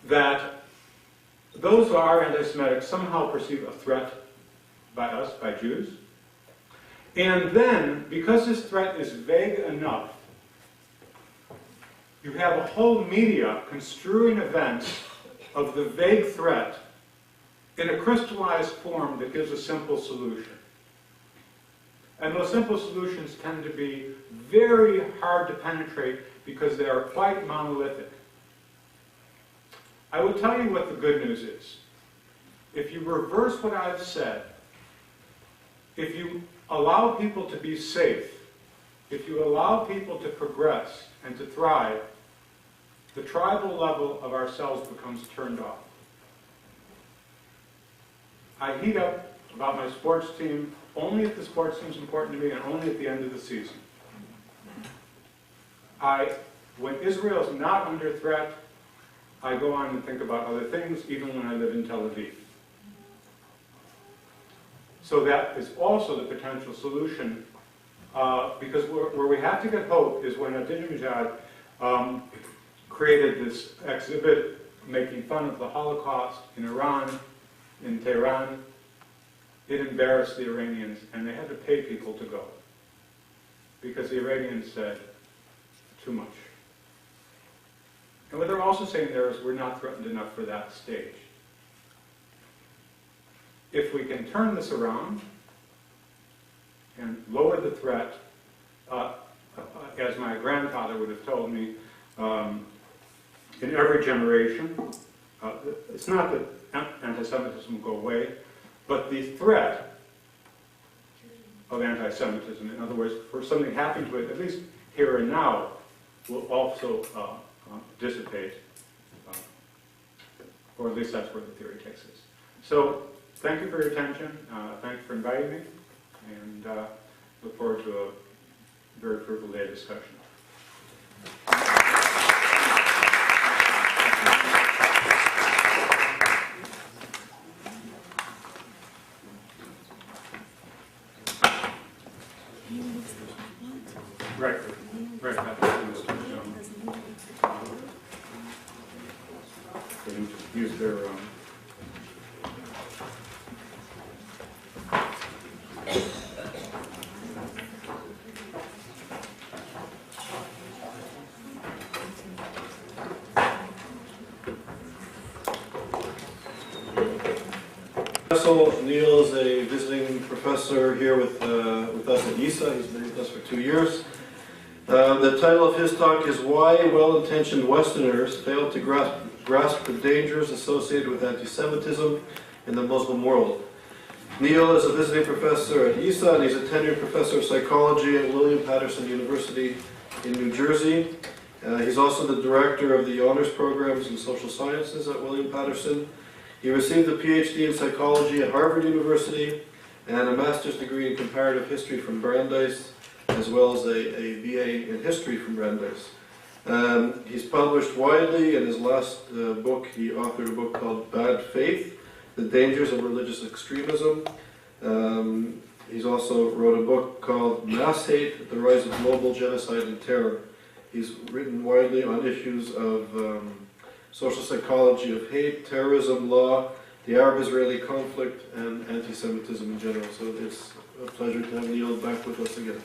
that those who are anti-Semitic somehow perceive a threat by us, by Jews. And then, because this threat is vague enough, you have a whole media construing events of the vague threat in a crystallized form that gives a simple solution. And those simple solutions tend to be very hard to penetrate because they are quite monolithic. I will tell you what the good news is. If you reverse what I've said, if you allow people to be safe, if you allow people to progress and to thrive, the tribal level of ourselves becomes turned off. I heat up about my sports team only if the sports team is important to me and only at the end of the season. When Israel is not under threat, I go on and think about other things, even when I live in Tel Aviv. So that is also the potential solution, because where we have to get hope is when Ahmadinejad created this exhibit making fun of the Holocaust in Iran, in Tehran. It embarrassed the Iranians, and they had to pay people to go, because the Iranians said, too much. And what they're also saying there is we're not threatened enough for that stage. If we can turn this around and lower the threat, as my grandfather would have told me, in every generation, it's not that anti-Semitism will go away, but the threat of anti-Semitism, in other words, for something happening to it, at least here and now, will also dissipate, or at least that's where the theory takes us. So, thank you for your attention. Thank you for inviting me, and look forward to a very fruitful day of discussion. Right. They need to use their Neil is a visiting professor here with us at YISA. He's been with us for 2 years. The title of his talk is Why Well-Intentioned Westerners Fail to Grasp the Dangers Associated with Anti-Semitism in the Muslim World. Neil is a visiting professor at YISA, and he's a tenured professor of psychology at William Patterson University in New Jersey. He's also the director of the honors programs in social sciences at William Patterson. He received a PhD in psychology at Harvard University and a master's degree in comparative history from Brandeis, as well as a BA in history from Brandeis. He's published widely. In his last book, he authored a book called Bad Faith, The Dangers of Religious Extremism. He's also wrote a book called Mass Hate, The Rise of Global Genocide and Terror. He's written widely on issues of social psychology of hate, terrorism law, the Arab-Israeli conflict, and anti-Semitism in general. So it's a pleasure to have Neil back with us again.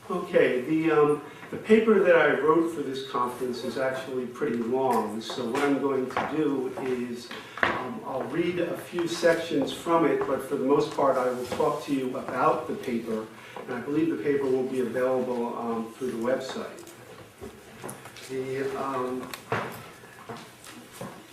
Okay, the paper that I wrote for this conference is actually pretty long, so what I'm going to do is I'll read a few sections from it, but for the most part I will talk to you about the paper, and I believe the paper will be available through the website.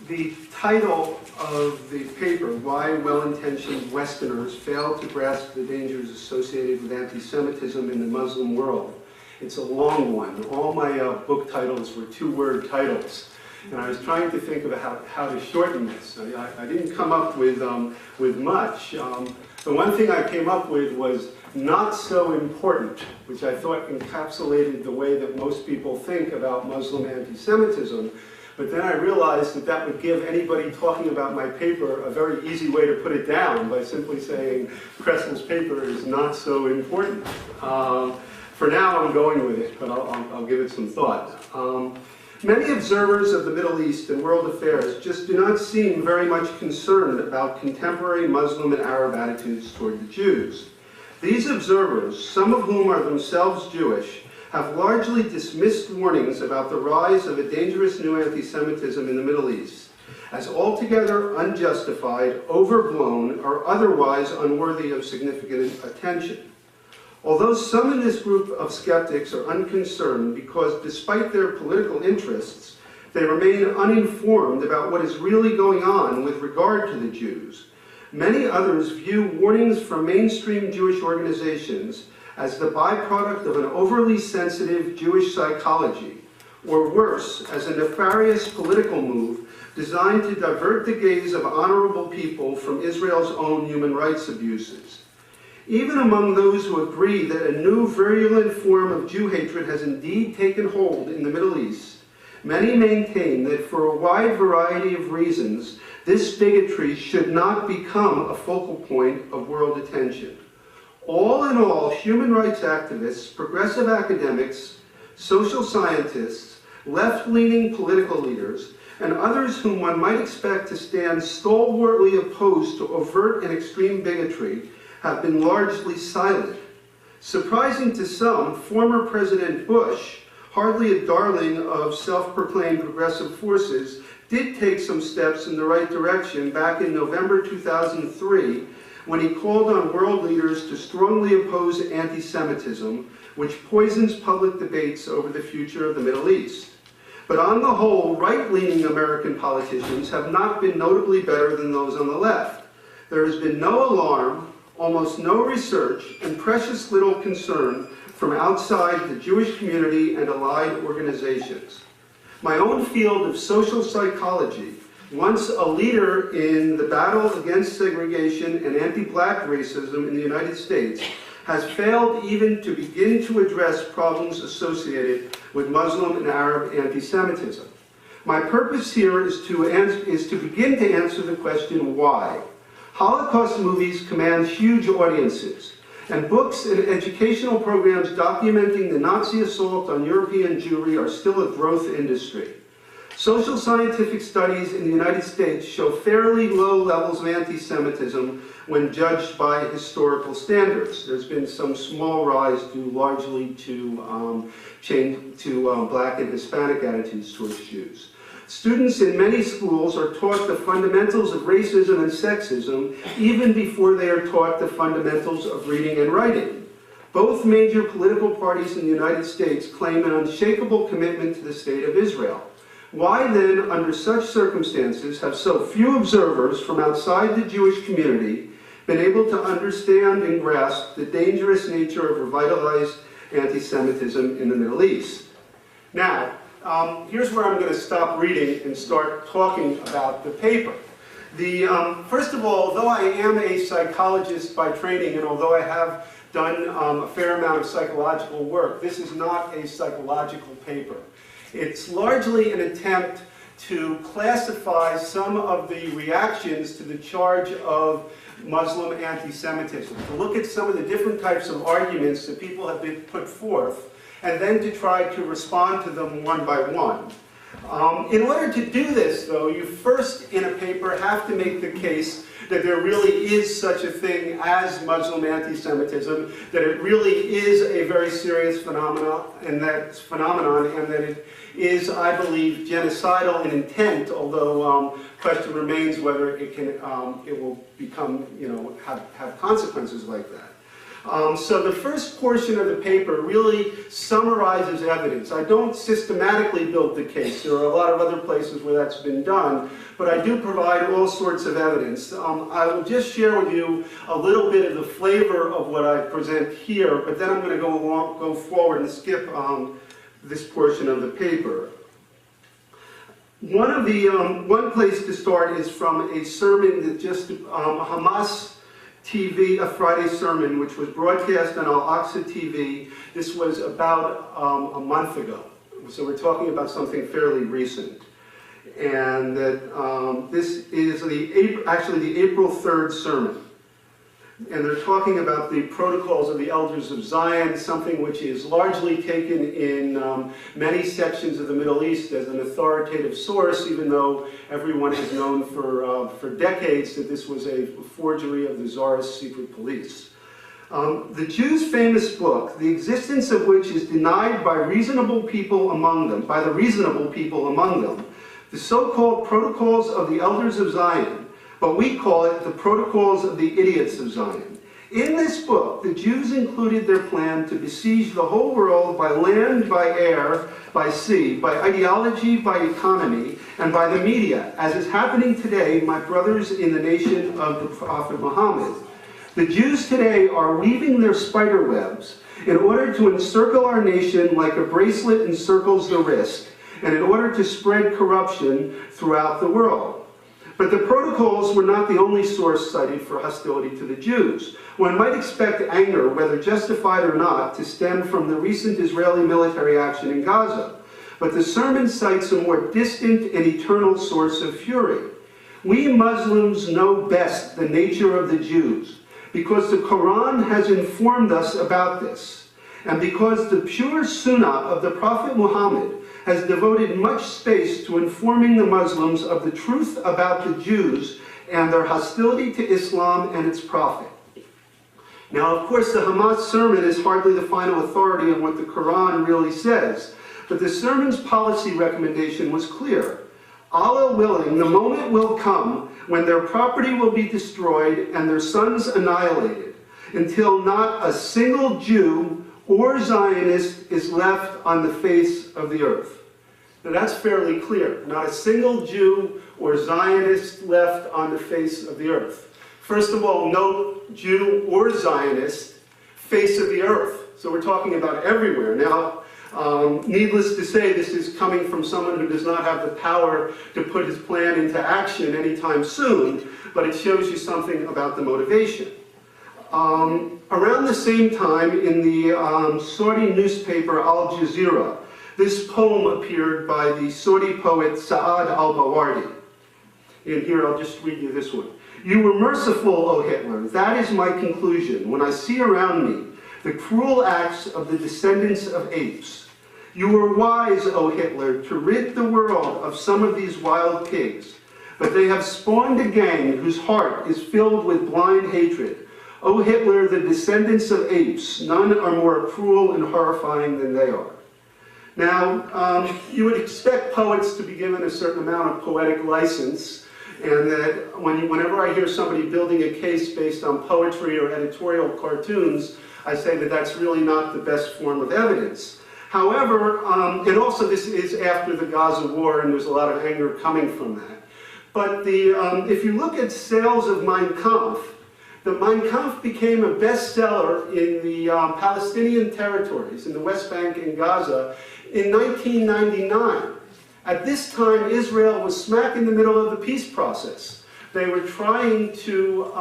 The title of the paper, Why Well-Intentioned Westerners Fail to Grasp the Dangers Associated with Anti-Semitism in the Muslim World. It's a long one. All my book titles were two-word titles, and I was trying to think about how to shorten this. I didn't come up with much. The one thing I came up with was not so important, which I thought encapsulated the way that most people think about Muslim anti-Semitism. But then I realized that that would give anybody talking about my paper a very easy way to put it down by simply saying Kressel's paper is not so important. For now, I'm going with it, but I'll give it some thought. Many observers of the Middle East and world affairs just do not seem very much concerned about contemporary Muslim and Arab attitudes toward the Jews. These observers, some of whom are themselves Jewish, have largely dismissed warnings about the rise of a dangerous new anti-Semitism in the Middle East, as altogether unjustified, overblown, or otherwise unworthy of significant attention. Although some in this group of skeptics are unconcerned because despite their political interests, they remain uninformed about what is really going on with regard to the Jews, many others view warnings from mainstream Jewish organizations as the byproduct of an overly sensitive Jewish psychology, or worse, as a nefarious political move designed to divert the gaze of honorable people from Israel's own human rights abuses. Even among those who agree that a new virulent form of Jew hatred has indeed taken hold in the Middle East, many maintain that for a wide variety of reasons, this bigotry should not become a focal point of world attention. All in all, human rights activists, progressive academics, social scientists, left-leaning political leaders, and others whom one might expect to stand stalwartly opposed to overt and extreme bigotry have been largely silent. Surprising to some, former President Bush, hardly a darling of self-proclaimed progressive forces, did take some steps in the right direction back in November 2003 when he called on world leaders to strongly oppose anti-Semitism, which poisons public debates over the future of the Middle East. But on the whole, right-leaning American politicians have not been notably better than those on the left. There has been no alarm, almost no research, and precious little concern from outside the Jewish community and allied organizations. My own field of social psychology, once a leader in the battle against segregation and anti-black racism in the United States, has failed even to begin to address problems associated with Muslim and Arab anti-Semitism. My purpose here is to begin to answer the question why. Holocaust movies command huge audiences, and books and educational programs documenting the Nazi assault on European Jewry are still a growth industry. Social scientific studies in the United States show fairly low levels of anti-Semitism when judged by historical standards. There's been some small rise due largely to Black and Hispanic attitudes towards Jews. Students in many schools are taught the fundamentals of racism and sexism even before they are taught the fundamentals of reading and writing. Both major political parties in the United States claim an unshakable commitment to the State of Israel. Why then, under such circumstances, have so few observers from outside the Jewish community been able to understand and grasp the dangerous nature of revitalized anti-Semitism in the Middle East? Now, here's where I'm going to stop reading and start talking about the paper. First of all, although I am a psychologist by training, and although I have done a fair amount of psychological work, this is not a psychological paper. It's largely an attempt to classify some of the reactions to the charge of Muslim anti-Semitism, to look at some of the different types of arguments that people have been put forth, and then to try to respond to them one by one. In order to do this, though, you first, in a paper, have to make the case that there really is such a thing as Muslim anti-Semitism, that it really is a very serious phenomenon, and that it is, I believe, genocidal in intent, although question remains whether it will become, have consequences like that. So the first portion of the paper really summarizes evidence. I don't systematically build the case. There are a lot of other places where that's been done, but I do provide all sorts of evidence. I will just share with you a little bit of the flavor of what I present here, but then I'm going to go forward and skip this portion of the paper. One place to start is from a sermon that just Hamas TV, a Friday sermon, which was broadcast on Al-Aqsa TV. This was about a month ago. So we're talking about something fairly recent. And that this is actually the April 3rd sermon. And they're talking about the protocols of the elders of Zion, something which is largely taken in many sections of the Middle East as an authoritative source, even though everyone has known for decades that this was a forgery of the Tsarist secret police. The Jews' famous book, the existence of which is denied by reasonable people among them, the so-called Protocols of the Elders of Zion, but we call it the Protocols of the Idiots of Zion. In this book, the Jews included their plan to besiege the whole world by land, by air, by sea, by ideology, by economy, and by the media, as is happening today, my brothers in the nation of the Prophet Muhammad. The Jews today are weaving their spider webs in order to encircle our nation like a bracelet encircles the wrist, and in order to spread corruption throughout the world. But the protocols were not the only source cited for hostility to the Jews. One might expect anger, whether justified or not, to stem from the recent Israeli military action in Gaza. But the sermon cites a more distant and eternal source of fury. We Muslims know best the nature of the Jews, because the Quran has informed us about this, and because the pure Sunnah of the Prophet Muhammad has devoted much space to informing the Muslims of the truth about the Jews and their hostility to Islam and its prophet. Now, of course, the Hamas sermon is hardly the final authority on what the Quran really says, but the sermon's policy recommendation was clear. Allah willing, the moment will come when their property will be destroyed and their sons annihilated, until not a single Jew or Zionist is left on the face of the earth. Now that's fairly clear. Not a single Jew or Zionist left on the face of the earth. First of all, no Jew or Zionist face of the earth. So we're talking about everywhere. Now, needless to say, this is coming from someone who does not have the power to put his plan into action anytime soon, but it shows you something about the motivation. Around the same time, in the Saudi newspaper Al Jazeera, this poem appeared by the Saudi poet Saad al-Bawardi. And here, I'll just read you this one. You were merciful, O Hitler. That is my conclusion when I see around me the cruel acts of the descendants of apes. You were wise, O Hitler, to rid the world of some of these wild pigs, but they have spawned a gang whose heart is filled with blind hatred. O Hitler, the descendants of apes, none are more cruel and horrifying than they are. Now, you would expect poets to be given a certain amount of poetic license, and that whenever I hear somebody building a case based on poetry or editorial cartoons, I say that that's really not the best form of evidence. However, and also this is after the Gaza war, and there's a lot of anger coming from that. But if you look at sales of Mein Kampf, the Mein Kampf became a bestseller in the Palestinian territories, in the West Bank and Gaza, in 1999. At this time, Israel was smack in the middle of the peace process. They were trying to,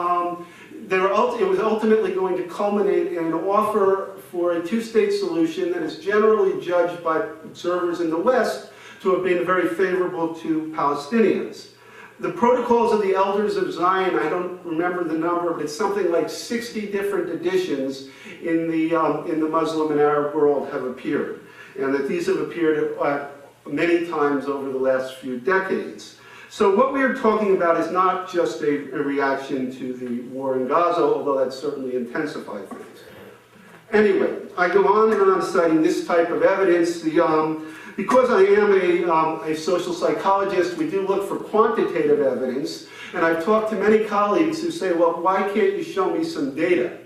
it was ultimately going to culminate in an offer for a two-state solution that is generally judged by observers in the West to have been very favorable to Palestinians. The Protocols of the Elders of Zion, I don't remember the number, but it's something like 60 different editions in the Muslim and Arab world have appeared. And that these have appeared many times over the last few decades. So what we are talking about is not just a reaction to the war in Gaza, although that certainly intensified things. Anyway, I go on and on citing this type of evidence. Because I am a social psychologist, we do look for quantitative evidence, and I've talked to many colleagues who say, well, why can't you show me some data?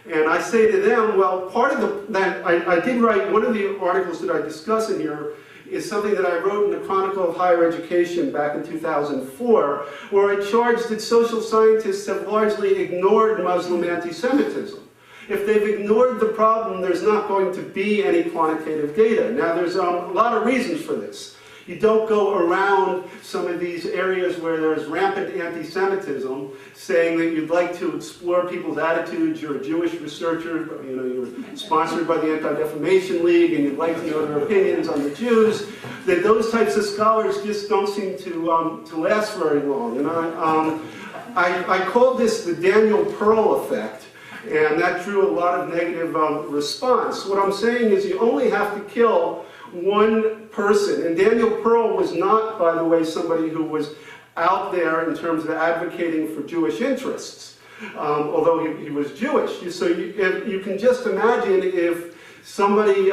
And I say to them, well, part of that I did write, one of the articles that I discuss in here is something that I wrote in the Chronicle of Higher Education back in 2004, where I charged that social scientists have largely ignored Muslim anti-Semitism. If they've ignored the problem, there's not going to be any quantitative data. Now, there's a lot of reasons for this. You don't go around some of these areas where there's rampant anti-Semitism saying that you'd like to explore people's attitudes. You're a Jewish researcher, you're sponsored by the Anti-Defamation League, and you'd like to know their opinions on the Jews. That those types of scholars just don't seem to last very long. And I call this the Daniel Pearl effect. And that drew a lot of negative response. What I'm saying is you only have to kill one person. And Daniel Pearl was not, by the way, somebody who was out there in terms of advocating for Jewish interests, although he was Jewish. So you can just imagine if somebody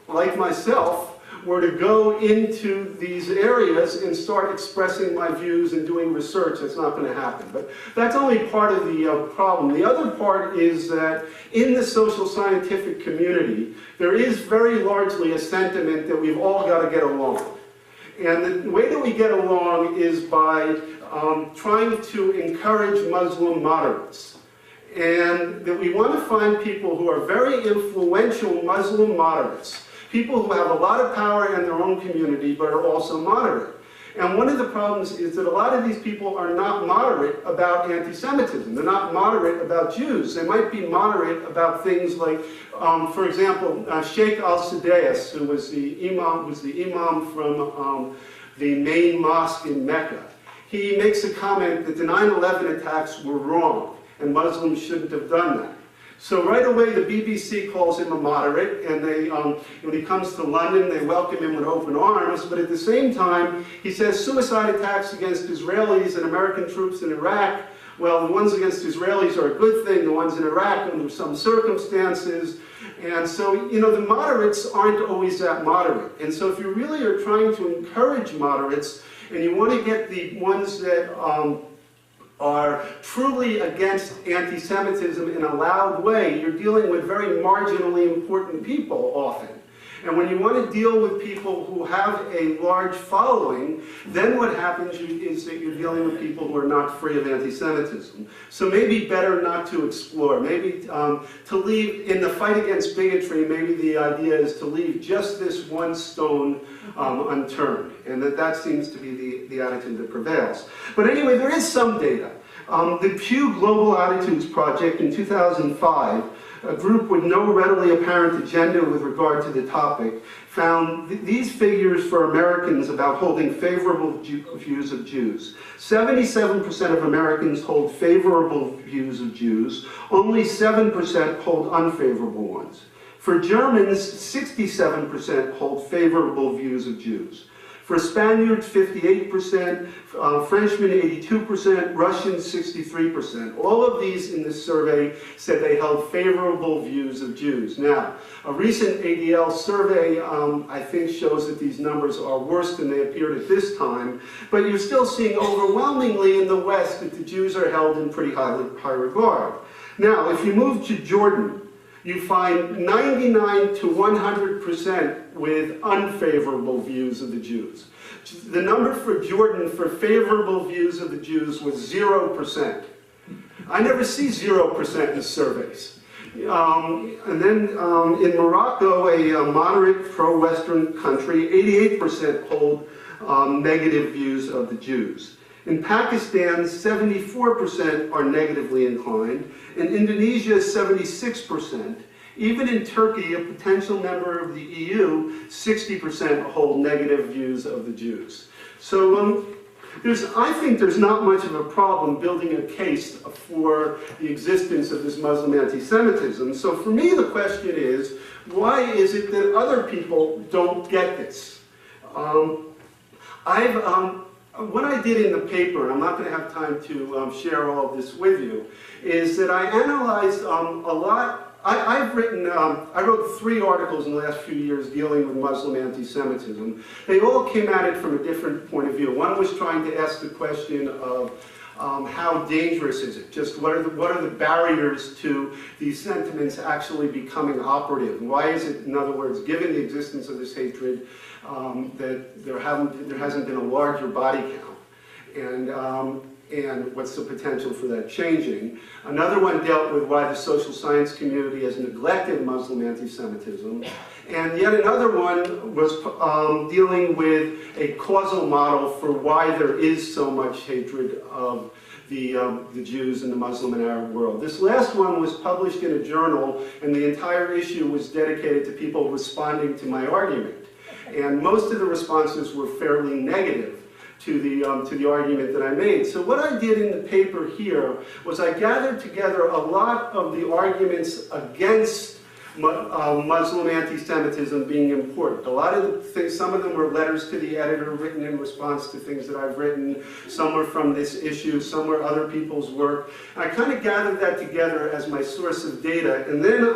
like myself were to go into these areas and start expressing my views and doing research, that's not going to happen. But that's only part of the problem. The other part is that in the social scientific community, there is very largely a sentiment that we've all got to get along. And the way that we get along is by trying to encourage Muslim moderates. And that we want to find people who are very influential Muslim moderates, people who have a lot of power in their own community but are also moderate. And one of the problems is that a lot of these people are not moderate about anti-Semitism. They're not moderate about Jews. They might be moderate about things like, for example, Sheikh al-Sudais, who was the imam from the main mosque in Mecca. He makes a comment that the 9/11 attacks were wrong, and Muslims shouldn't have done that. So right away, the BBC calls him a moderate, and they, when he comes to London, they welcome him with open arms, but at the same time, he says suicide attacks against Israelis and American troops in Iraq, well, the ones against Israelis are a good thing, the ones in Iraq under some circumstances, and so, you know, the moderates aren't always that moderate. And so if you really are trying to encourage moderates, and you want to get the ones that are truly against anti-Semitism in a loud way, you're dealing with very marginally important people often. And when you want to deal with people who have a large following, then what happens is that you're dealing with people who are not free of anti-Semitism. So maybe better not to explore. Maybe to leave, in the fight against bigotry, maybe the idea is to leave just this one stone unturned. And that seems to be the attitude that prevails. But anyway, there is some data. The Pew Global Attitudes Project in 2005, a group with no readily apparent agenda with regard to the topic, found these figures for Americans about holding favorable views of Jews. 77% of Americans hold favorable views of Jews. Only 7% hold unfavorable ones. For Germans, 67% hold favorable views of Jews. For Spaniards, 58%, Frenchmen, 82%, Russians, 63%. All of these in this survey said they held favorable views of Jews. Now, a recent ADL survey, I think, shows that these numbers are worse than they appeared at this time, but you're still seeing overwhelmingly in the West that the Jews are held in pretty high regard. Now, if you move to Jordan, you find 99 to 100% with unfavorable views of the Jews. The number for Jordan for favorable views of the Jews was 0%. I never see 0% in surveys. And then in Morocco, a moderate pro-Western country, 88% hold negative views of the Jews. In Pakistan, 74% are negatively inclined. In Indonesia, 76%. Even in Turkey, a potential member of the EU, 60% hold negative views of the Jews. So I think there's not much of a problem building a case for the existence of this Muslim anti-Semitism. So for me, the question is, why is it that other people don't get this? What I did in the paper, and I'm not going to have time to share all of this with you, is that I analyzed a lot. I wrote 3 articles in the last few years dealing with Muslim anti-Semitism. They all came at it from a different point of view. One was trying to ask the question of how dangerous is it? Just what are the barriers to these sentiments actually becoming operative? Why is it, in other words, given the existence of this hatred, that there hasn't been a larger body count? And what's the potential for that changing? Another one dealt with why the social science community has neglected Muslim anti-Semitism. And yet another one was dealing with a causal model for why there is so much hatred of the Jews in the Muslim and Arab world. This last one was published in a journal, and the entire issue was dedicated to people responding to my argument. And most of the responses were fairly negative to the argument that I made. So what I did in the paper here was I gathered together a lot of the arguments against Muslim anti-Semitism being important. A lot of the things, some of them were letters to the editor written in response to things that I've written. Some were from this issue, some were other people's work. And I kind of gathered that together as my source of data. And then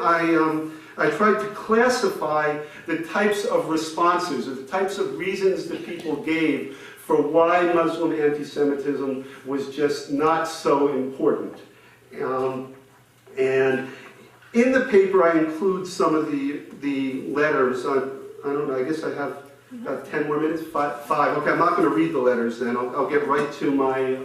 I tried to classify the types of responses, or the types of reasons that people gave for why Muslim anti-Semitism was just not so important. And in the paper, I include some of the letters. I don't know, I guess I have about 10 more minutes, five. Okay, I'm not going to read the letters then. I'll get right to my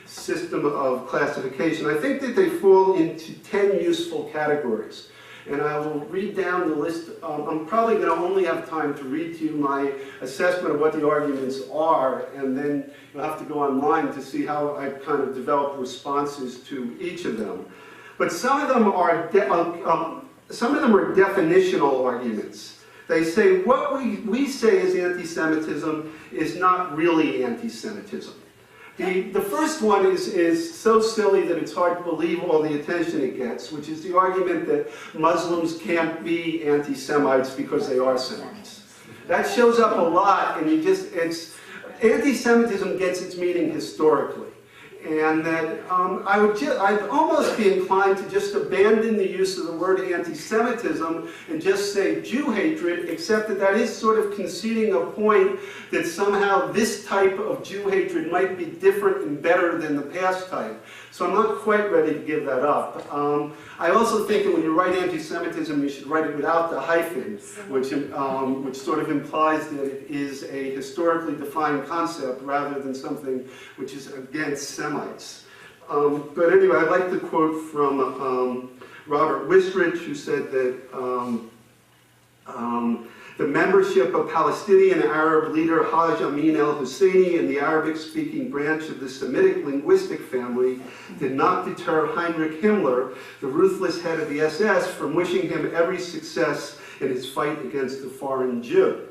system of classification. I think that they fall into 10 useful categories. And I will read down the list. I'm probably going to only have time to read to you my assessment of what the arguments are, and then you'll have to go online to see how I kind of develop responses to each of them. But some of them are definitional arguments. They say what we say is anti-Semitism is not really anti-Semitism. The first one is so silly that it's hard to believe all the attention it gets, which is the argument that Muslims can't be anti-Semites because they are Semites. That shows up a lot, and anti-Semitism gets its meaning historically. And that I'd almost be inclined to just abandon the use of the word anti-Semitism and just say Jew hatred, except that is sort of conceding a point that somehow this type of Jew hatred might be different and better than the past type. So I'm not quite ready to give that up. I also think that when you write anti-Semitism, you should write it without the hyphen, which sort of implies that it is a historically defined concept rather than something which is against Semites. But anyway, I'd like to quote from Robert Wistrich, who said that the membership of Palestinian Arab leader Haj Amin al-Husseini in the Arabic-speaking branch of the Semitic linguistic family did not deter Heinrich Himmler, the ruthless head of the SS, from wishing him every success in his fight against the foreign Jew.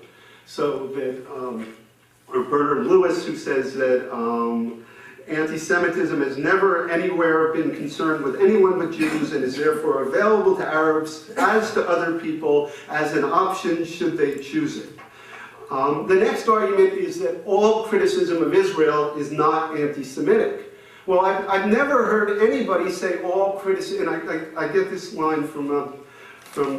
So that, or Bernard Lewis, who says that anti-Semitism has never anywhere been concerned with anyone but Jews and is therefore available to Arabs as to other people as an option should they choose it. The next argument is that all criticism of Israel is not anti-Semitic. Well, I've never heard anybody say all criticism, and I get this line from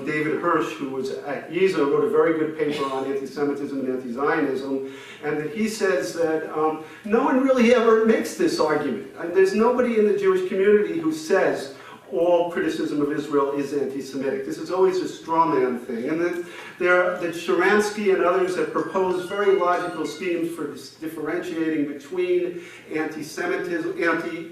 David Hirsch, who was at YISA, wrote a very good paper on anti-Semitism and anti-Zionism, and that he says that no one really ever makes this argument. And there's nobody in the Jewish community who says all criticism of Israel is anti-Semitic. This is always a straw man thing. And that Sharansky and others have proposed very logical schemes for differentiating between anti-Semitism,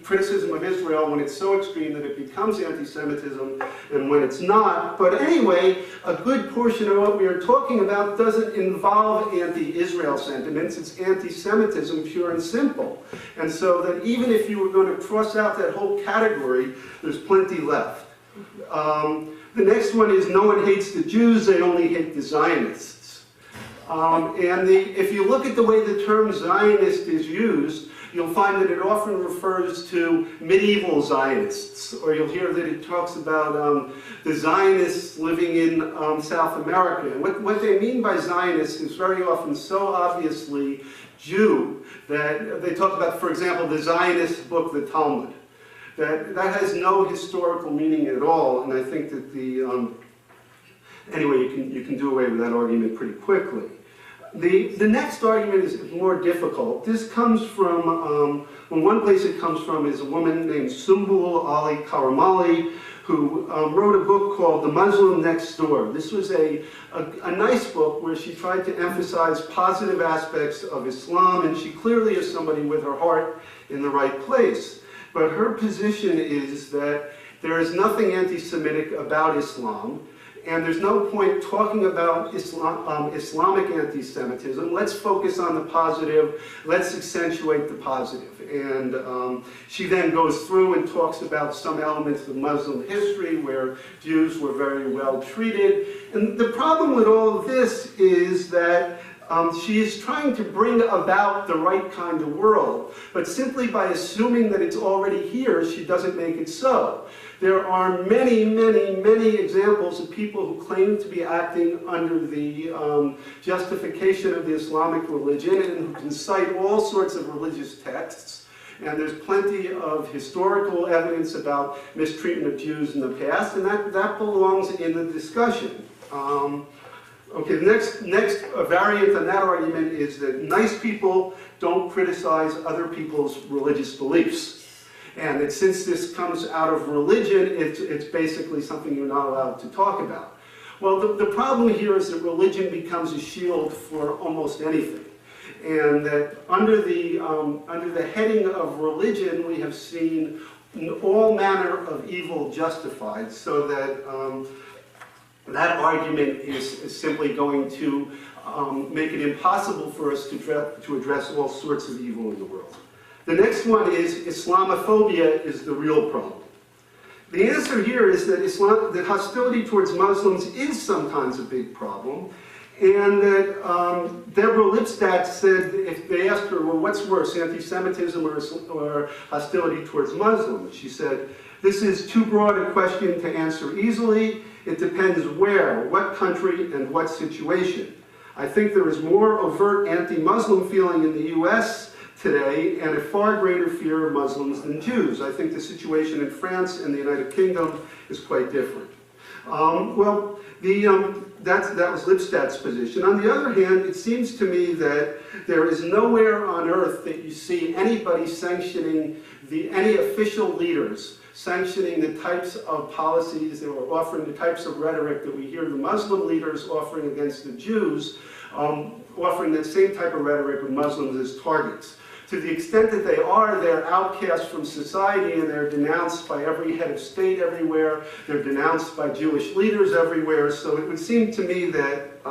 criticism of Israel when it's so extreme that it becomes anti-Semitism and when it's not. But anyway, a good portion of what we are talking about doesn't involve anti-Israel sentiments. It's anti-Semitism, pure and simple. And so that even if you were going to cross out that whole category, there's plenty left. The next one is no one hates the Jews, they only hate the Zionists. If you look at the way the term Zionist is used, you'll find that it often refers to medieval Zionists, or you'll hear that it talks about the Zionists living in South America. And what they mean by Zionists is very often so obviously Jew that they talk about, for example, the Zionist book, the Talmud. That has no historical meaning at all, and I think that anyway, you can do away with that argument pretty quickly. The next argument is more difficult. This comes from, well, one place it comes from is a woman named Sumbul Ali Karamali, who wrote a book called The Muslim Next Door. This was a nice book where she tried to emphasize positive aspects of Islam, and she clearly is somebody with her heart in the right place. But her position is that there is nothing anti-Semitic about Islam, and there's no point talking about Islamic anti-Semitism. Let's focus on the positive. Let's accentuate the positive. And she then goes through and talks about some elements of Muslim history where Jews were very well treated. And the problem with all of this is that she is trying to bring about the right kind of world, but simply by assuming that it's already here, she doesn't make it so. There are many, many, many examples of people who claim to be acting under the justification of the Islamic religion and who can cite all sorts of religious texts. And there's plenty of historical evidence about mistreatment of Jews in the past, and that belongs in the discussion. Okay, the next variant on that argument is that nice people don't criticize other people's religious beliefs. And that since this comes out of religion, it's basically something you're not allowed to talk about. Well, the problem here is that religion becomes a shield for almost anything. And that under the heading of religion, we have seen all manner of evil justified, so that that argument is simply going to make it impossible for us to address all sorts of evil in the world. The next one is Islamophobia is the real problem. The answer here is that hostility towards Muslims is sometimes a big problem, and that Deborah Lipstadt said, if they asked her, well, what's worse, anti-Semitism or hostility towards Muslims? She said, this is too broad a question to answer easily. It depends where, what country, and what situation. I think there is more overt anti-Muslim feeling in the US today and a far greater fear of Muslims than Jews. I think the situation in France and the United Kingdom is quite different. Well, that was Lipstadt's position. On the other hand, it seems to me that there is nowhere on earth that you see anybody sanctioning, any official leaders sanctioning the types of policies or offering the types of rhetoric that we hear the Muslim leaders offering against the Jews, offering that same type of rhetoric with Muslims as targets. To the extent that they're outcast from society and they're denounced by every head of state everywhere, they're denounced by Jewish leaders everywhere, so it would seem to me that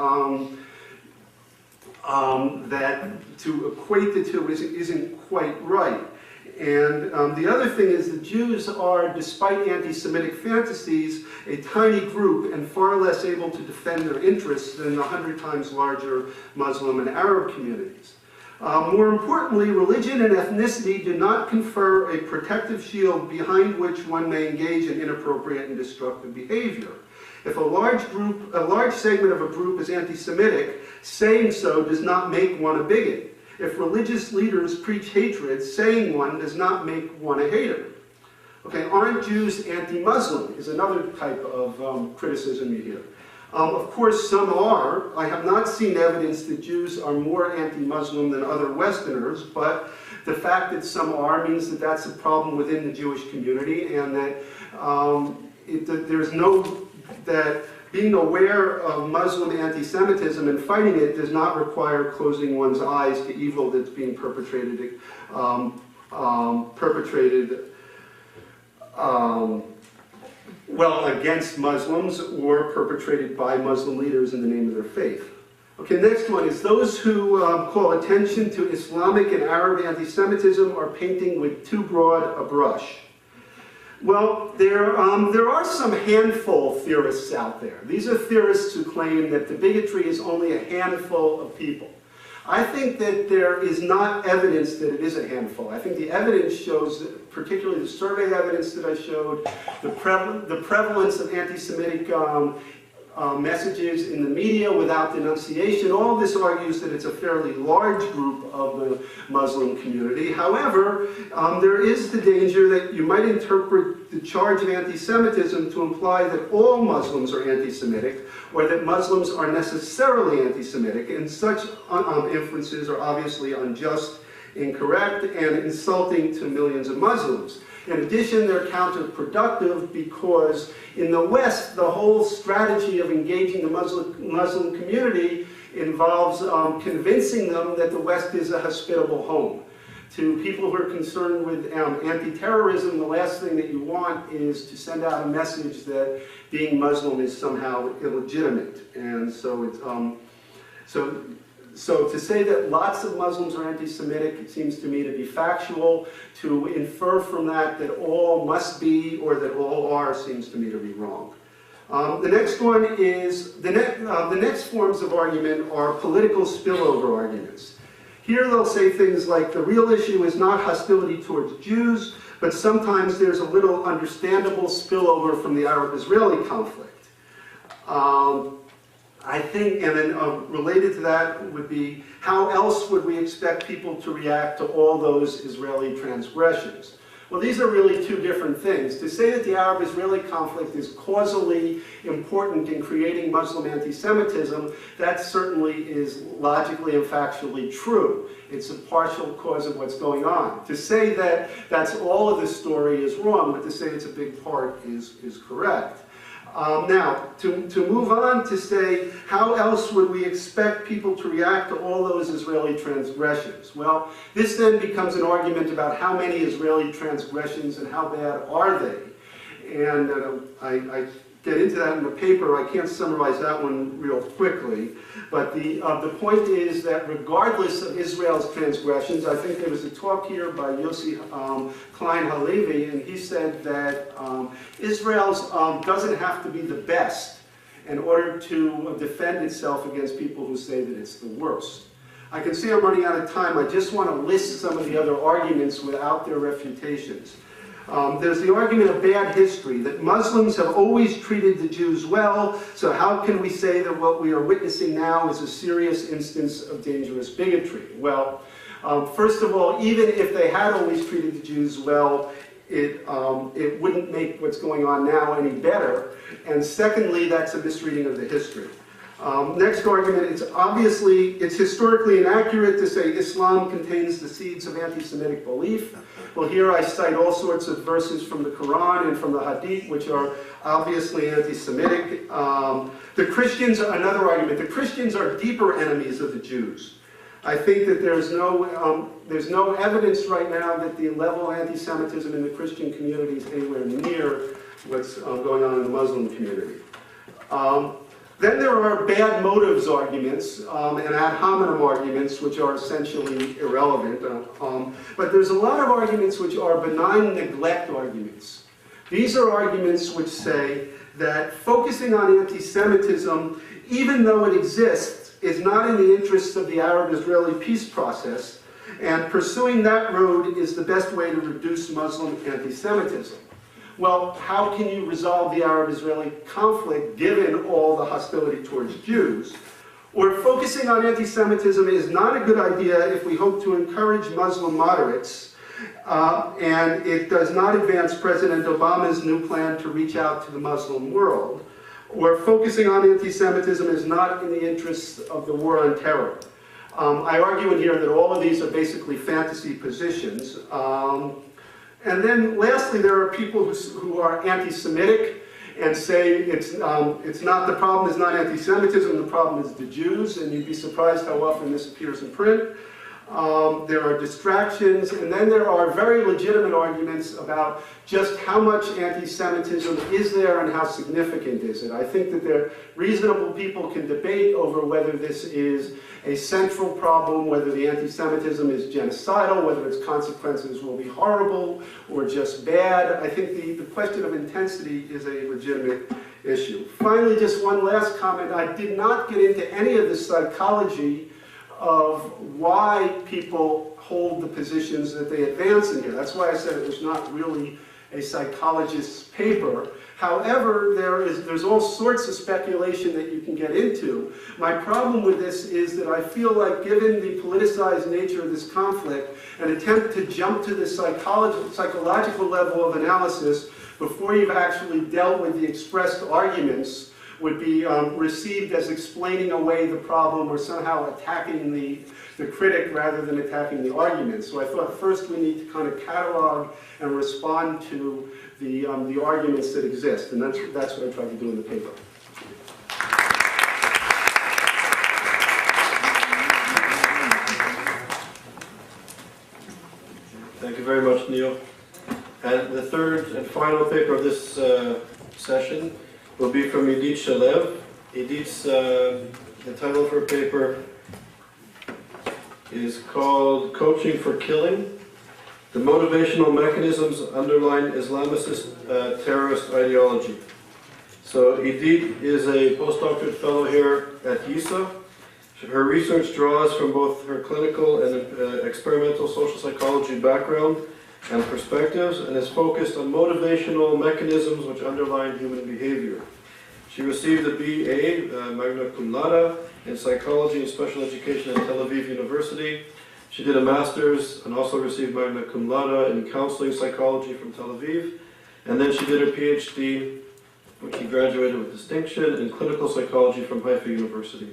that to equate the two isn't quite right. And the other thing is that Jews are, despite anti-Semitic fantasies, a tiny group and far less able to defend their interests than the 100 times larger Muslim and Arab communities. More importantly, religion and ethnicity do not confer a protective shield behind which one may engage in inappropriate and destructive behavior. If a large segment of a group is anti-Semitic, saying so does not make one a bigot. If religious leaders preach hatred, saying one does not make one a hater. Okay, aren't Jews anti-Muslim is another type of criticism you hear. Of course, some are. I have not seen evidence that Jews are more anti-Muslim than other Westerners, but the fact that some are means that that's a problem within the Jewish community, and that being aware of Muslim anti-Semitism and fighting it does not require closing one's eyes to evil that's being perpetrated against Muslims or perpetrated by Muslim leaders in the name of their faith. Okay, next one is those who call attention to Islamic and Arab anti-Semitism are painting with too broad a brush. Well, there are some handful of theorists out there. These are theorists who claim that the bigotry is only a handful of people. I think that there is not evidence that it is a handful. I think the evidence shows, particularly the survey evidence that I showed, the prevalence of anti-Semitic messages in the media without denunciation. All this argues that it's a fairly large group of the Muslim community. However, there is the danger that you might interpret the charge of anti-Semitism to imply that all Muslims are anti-Semitic, or that Muslims are necessarily anti-Semitic, and such inferences are obviously unjust, incorrect, and insulting to millions of Muslims. In addition, they're counterproductive because in the West, the whole strategy of engaging the Muslim community involves convincing them that the West is a hospitable home. To people who are concerned with anti-terrorism, the last thing that you want is to send out a message that being Muslim is somehow illegitimate. And so it's, so to say that lots of Muslims are anti-Semitic, it seems to me to be factual. To infer from that that all must be or that all are seems to me to be wrong. The next one is, the next forms of argument are political spillover arguments. Here they'll say things like, the real issue is not hostility towards Jews, but sometimes there's a little understandable spillover from the Arab-Israeli conflict. I think, and then related to that would be, how else would we expect people to react to all those Israeli transgressions? Well, these are really two different things. To say that the Arab-Israeli conflict is causally important in creating Muslim anti-Semitism, that certainly is logically and factually true. It's a partial cause of what's going on. To say that that's all of the story is wrong, but to say it's a big part is correct. Now, to move on to say, how else would we expect people to react to all those Israeli transgressions? Well, this then becomes an argument about how many Israeli transgressions and how bad are they. And I get into that in the paper. I can't summarize that one real quickly. But the point is that regardless of Israel's transgressions, I think there was a talk here by Yossi Klein Halevi, and he said that Israel's doesn't have to be the best in order to defend itself against people who say that it's the worst. I can see I'm running out of time. I just want to list some of the other arguments without their refutations. There's the argument of bad history, that Muslims have always treated the Jews well, so how can we say that what we are witnessing now is a serious instance of dangerous bigotry? Well, first of all, even if they had always treated the Jews well, it wouldn't make what's going on now any better. And secondly, that's a misreading of the history. Next argument, it's historically inaccurate to say Islam contains the seeds of anti-Semitic belief. Well, here I cite all sorts of verses from the Quran and from the Hadith, which are obviously anti-Semitic. The Christians are another argument. The Christians are deeper enemies of the Jews. I think that there's no evidence right now that the level of anti-Semitism in the Christian community is anywhere near what's going on in the Muslim community. Then there are bad motives arguments and ad hominem arguments, which are essentially irrelevant. But there's a lot of arguments which are benign neglect arguments. These are arguments which say that focusing on anti-Semitism, even though it exists, is not in the interests of the Arab-Israeli peace process, and pursuing that road is the best way to reduce Muslim anti-Semitism. Well, how can you resolve the Arab-Israeli conflict given all the hostility towards Jews? Or focusing on anti-Semitism is not a good idea if we hope to encourage Muslim moderates, and it does not advance President Obama's new plan to reach out to the Muslim world. Or focusing on anti-Semitism is not in the interests of the war on terror. I argue in here that all of these are basically fantasy positions. And then lastly, there are people who are anti-Semitic and say it's not the problem is not anti-Semitism, the problem is the Jews, and you'd be surprised how often this appears in print. There are distractions, and then there are very legitimate arguments about just how much anti-Semitism is there and how significant is it. I think that reasonable people can debate over whether this is a central problem, whether the anti-Semitism is genocidal, whether its consequences will be horrible or just bad. I think the question of intensity is a legitimate issue. Finally, just one last comment. I did not get into any of the psychology of why people hold the positions that they advance in here. That's why I said it was not really a psychologist's paper. However, there's all sorts of speculation that you can get into. My problem with this is that I feel like, given the politicized nature of this conflict, an attempt to jump to the psychological level of analysis before you've actually dealt with the expressed arguments would be received as explaining away the problem or somehow attacking the critic rather than attacking the argument. So I thought first we need to kind of catalog and respond to the arguments that exist, and that's what I tried to do in the paper. Thank you very much, Neil. And the third and final paper of this session will be from Idit Shalev. Idit's, the title of her paper is called Coaching for Killing: The Motivational Mechanisms Underlying Islamicist Terrorist Ideology. So Idit is a postdoctorate fellow here at YISA. Her research draws from both her clinical and experimental social psychology background and perspectives, and is focused on motivational mechanisms which underline human behavior. She received a BA, magna cum laude, in psychology and special education at Tel Aviv University. She did a master's and also received magna cum laude in counseling psychology from Tel Aviv. And then she did her PhD, which she graduated with distinction, in clinical psychology from Haifa University.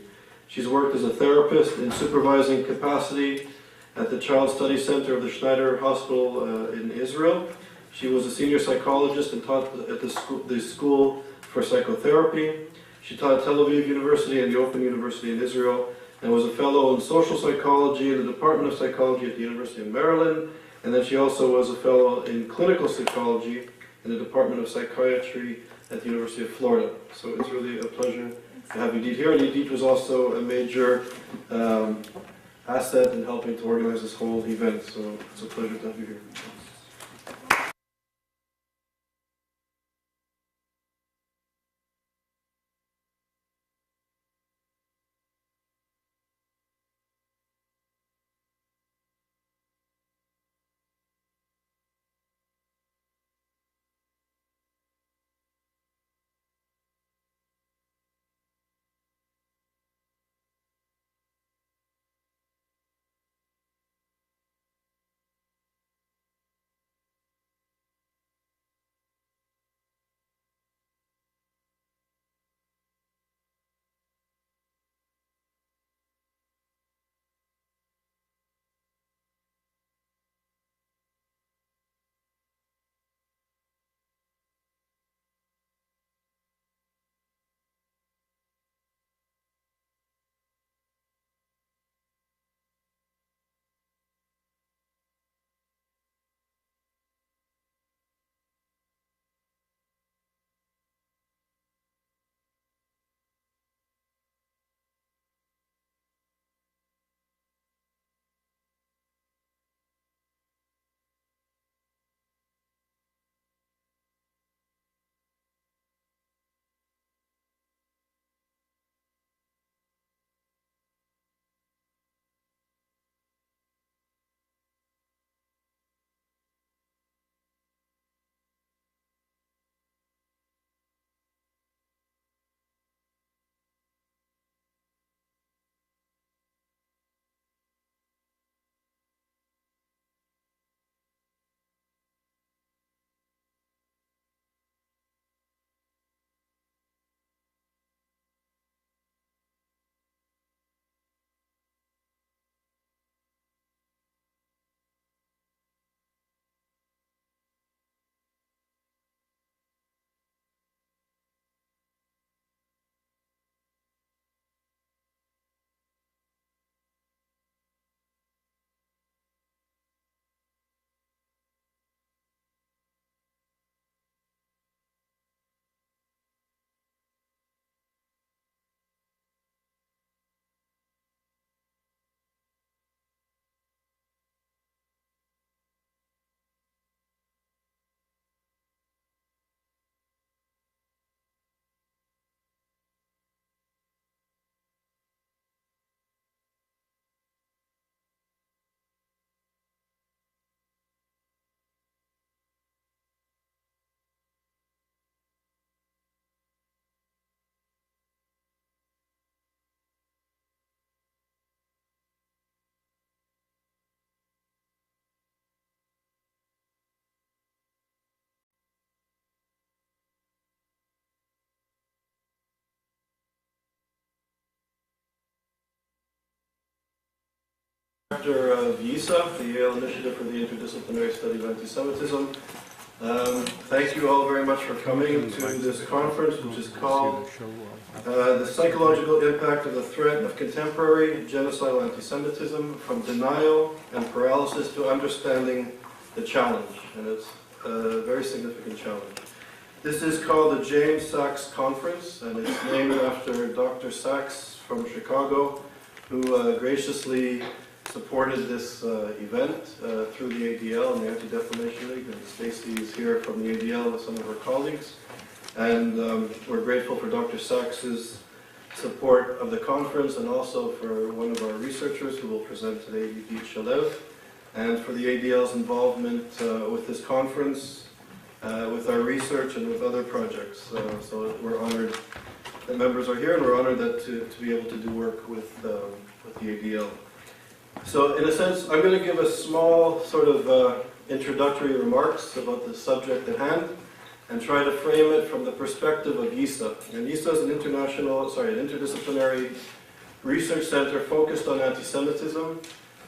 She's worked as a therapist in supervising capacity at the Child Study Center of the Schneider Hospital in Israel. She was a senior psychologist and taught at the School for Psychotherapy. She taught at Tel Aviv University and the Open University in Israel, and was a fellow in social psychology in the Department of Psychology at the University of Maryland. And then she also was a fellow in clinical psychology in the Department of Psychiatry at the University of Florida. So it's really a pleasure to have Edith here. And Edith was also a major asset in helping to organize this whole event. So it's a pleasure to have you here. Director of YISA, the Yale Initiative for the Interdisciplinary Study of Antisemitism. Thank you all very much for coming to this conference, which is called The Psychological Impact of the Threat of Contemporary Genocidal Antisemitism, From Denial and Paralysis to Understanding the Challenge. And it's a very significant challenge. This is called the James Sachs Conference, and it's named after Dr. Sachs from Chicago, who graciously supported this event through the ADL and the Anti-Defamation League. And Stacy is here from the ADL with some of her colleagues. And we're grateful for Dr. Sachs's support of the conference, and also for one of our researchers who will present today, Edith Shalev. and for the ADL's involvement with this conference, with our research, and with other projects. So we're honored that members are here, and we're honored that to be able to do work with the ADL. So in a sense, I'm going to give a small sort of introductory remarks about the subject at hand, and try to frame it from the perspective of YISA. And YISA is an interdisciplinary research center focused on anti-Semitism.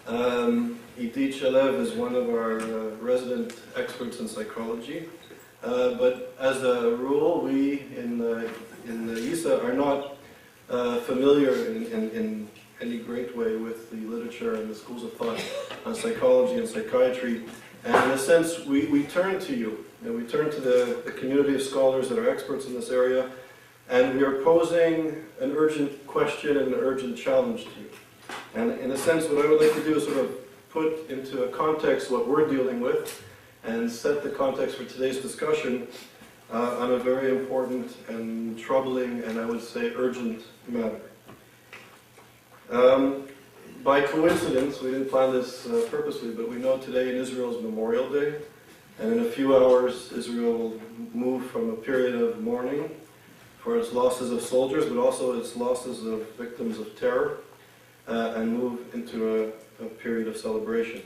Idit Shalev is one of our resident experts in psychology. But as a rule, we in the YISA are not familiar in any great way with the literature and the schools of thought on psychology and psychiatry. And in a sense, we turn to you, and we turn to the community of scholars that are experts in this area, and we are posing an urgent question and an urgent challenge to you. And in a sense, what I would like to do is sort of put into a context what we're dealing with, and set the context for today's discussion on a very important and troubling, and I would say urgent matter. By coincidence, we didn't plan this purposely, but we know today in Israel is Memorial Day, and in a few hours Israel will move from a period of mourning for its losses of soldiers, but also its losses of victims of terror, and move into a period of celebration.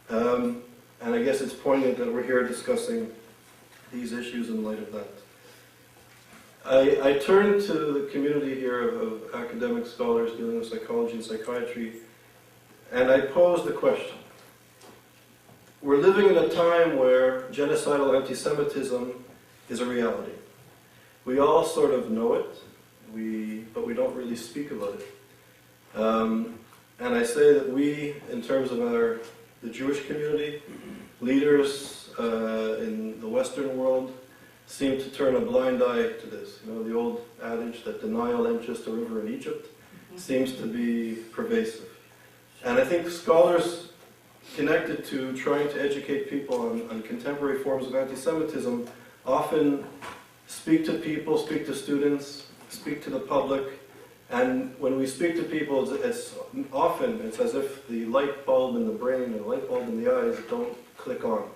And I guess it's poignant that we're here discussing these issues in light of that. I turn to the community here of academic scholars dealing with psychology and psychiatry, and I pose the question. We're living in a time where genocidal antisemitism is a reality. We all sort of know it, but we don't really speak about it. And I say that we, in terms of the Jewish community, leaders in the Western world, seem to turn a blind eye to this. You know, the old adage that denial ain't just a river in Egypt seems to be pervasive. And I think scholars connected to trying to educate people on contemporary forms of anti-Semitism often speak to people, speak to students, speak to the public, and when we speak to people, it's as if the light bulb in the brain and the light bulb in the eyes don't click on.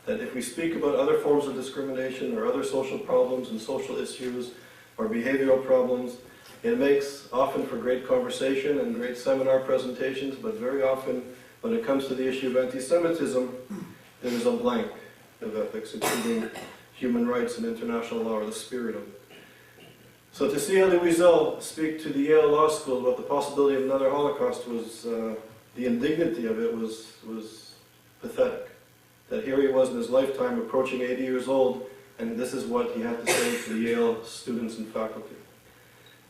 That if we speak about other forms of discrimination or other social problems and social issues or behavioral problems, it makes often for great conversation and great seminar presentations, but very often when it comes to the issue of anti-Semitism, there is a blank of ethics, including human rights and international law, or the spirit of it. So to see Elie Wiesel speak to the Yale Law School about the possibility of another Holocaust was, the indignity of it was pathetic. That here he was in his lifetime, approaching 80 years old, and this is what he had to say to the Yale students and faculty.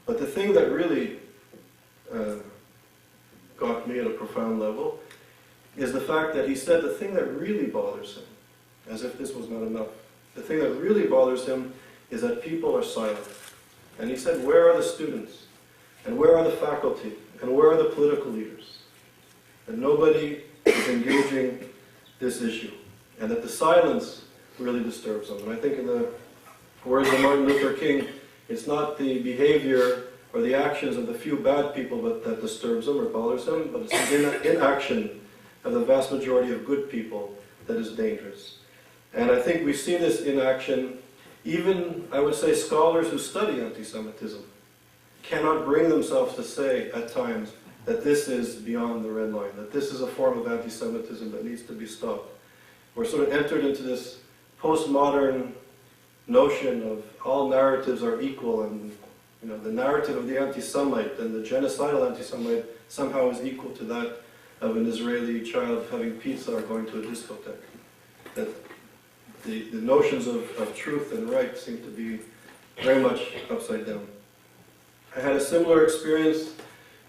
But the thing that really got me at a profound level is the fact that he said the thing that really bothers him, as if this was not enough, the thing that really bothers him is that people are silent. And he said, where are the students? And where are the faculty? And where are the political leaders? And nobody is engaging this issue. And that the silence really disturbs them. And I think in the words of Martin Luther King, it's not the behavior or the actions of the few bad people that disturbs them or bothers them, but it's the inaction of the vast majority of good people that is dangerous. And I think we see this inaction. Even, I would say, scholars who study anti-Semitism cannot bring themselves to say, at times, that this is beyond the red line, that this is a form of anti-Semitism that needs to be stopped. We're sort of entered into this postmodern notion of all narratives are equal, and the narrative of the anti-Semite and the genocidal anti-Semite somehow is equal to that of an Israeli child having pizza or going to a discotheque. That the notions of truth and right seem to be very much upside down. I had a similar experience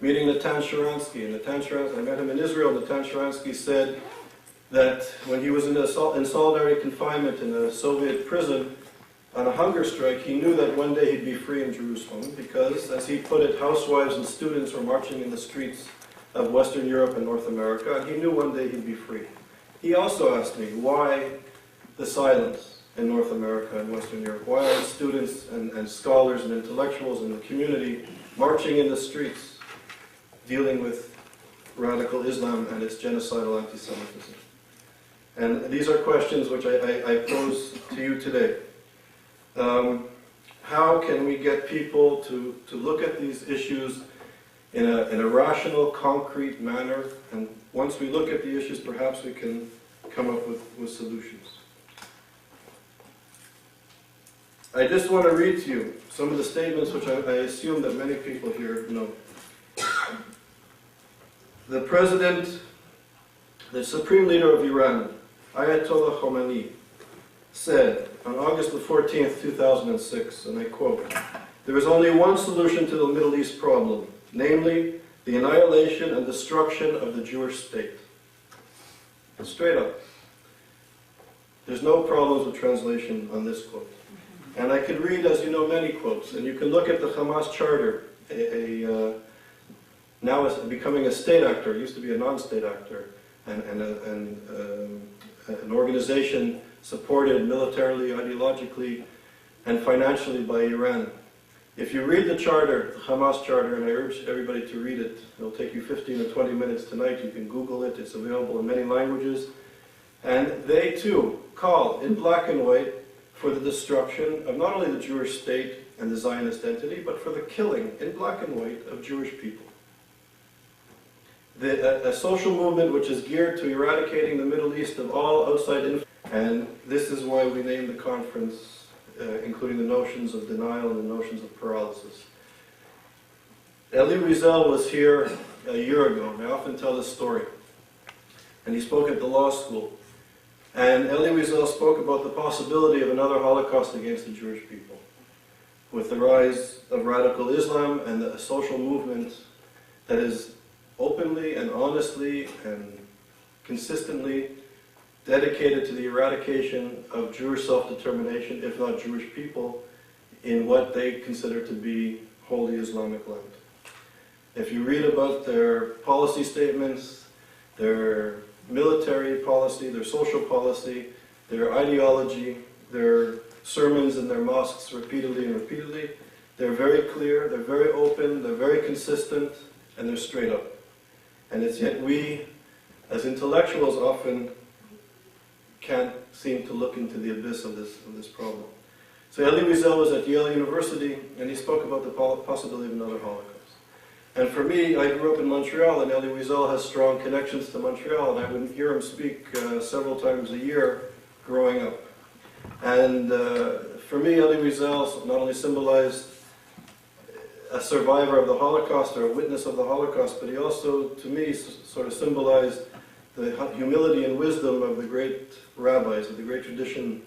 meeting Natan Sharansky. I met him in Israel. Natan Sharansky said that when he was in solitary confinement in a Soviet prison on a hunger strike, he knew that one day he'd be free in Jerusalem because, as he put it, housewives and students were marching in the streets of Western Europe and North America, and he knew one day he'd be free. He also asked me, why the silence in North America and Western Europe? Why are students and scholars and intellectuals in the community marching in the streets, dealing with radical Islam and its genocidal antisemitism. And these are questions which I pose to you today. How can we get people to look at these issues in a rational, concrete manner? And once we look at the issues, perhaps we can come up with solutions. I just want to read to you some of the statements which I assume that many people here know. The president, the supreme leader of Iran, Ayatollah Khomeini, said on August the 14th, 2006, and I quote, "There is only one solution to the Middle East problem, namely the annihilation and destruction of the Jewish state." Straight up. There's no problems with translation on this quote. And I could read, as you know, many quotes, and you can look at the Hamas charter, now it's becoming a state actor, it used to be a non-state actor, and an organization supported militarily, ideologically, and financially by Iran. If you read the charter, the Hamas charter, and I urge everybody to read it, it'll take you 15 or 20 minutes tonight, you can Google it, it's available in many languages, and they too call in black and white for the destruction of not only the Jewish state and the Zionist entity, but for the killing in black and white of Jewish people. A social movement which is geared to eradicating the Middle East of all outside influence. And this is why we named the conference, including the notions of denial and the notions of paralysis. Elie Wiesel was here a year ago, and I often tell this story. And he spoke at the law school. And Elie Wiesel spoke about the possibility of another Holocaust against the Jewish people, with the rise of radical Islam and a social movement that is openly and honestly and consistently dedicated to the eradication of Jewish self-determination, if not Jewish people, in what they consider to be holy Islamic land. If you read about their policy statements, their military policy, their social policy, their ideology, their sermons in their mosques repeatedly and repeatedly, they're very clear, they're very open, they're very consistent, and they're straight up. And it's yet we, as intellectuals, often can't seem to look into the abyss of this problem. So Elie Wiesel was at Yale University, and he spoke about the possibility of another Holocaust. And for me, I grew up in Montreal, and Elie Wiesel has strong connections to Montreal, and I would hear him speak several times a year growing up. And for me, Elie Wiesel not only symbolized a survivor of the Holocaust or a witness of the Holocaust, but he also, to me, sort of symbolized the humility and wisdom of the great rabbis, of the great tradition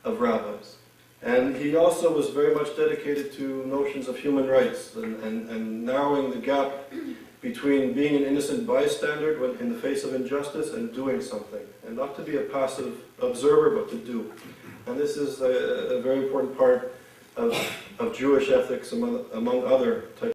of rabbis. And he also was very much dedicated to notions of human rights and narrowing the gap between being an innocent bystander in the face of injustice and doing something. And not to be a passive observer, but to do. And this is a very important part of Jewish ethics, among other types.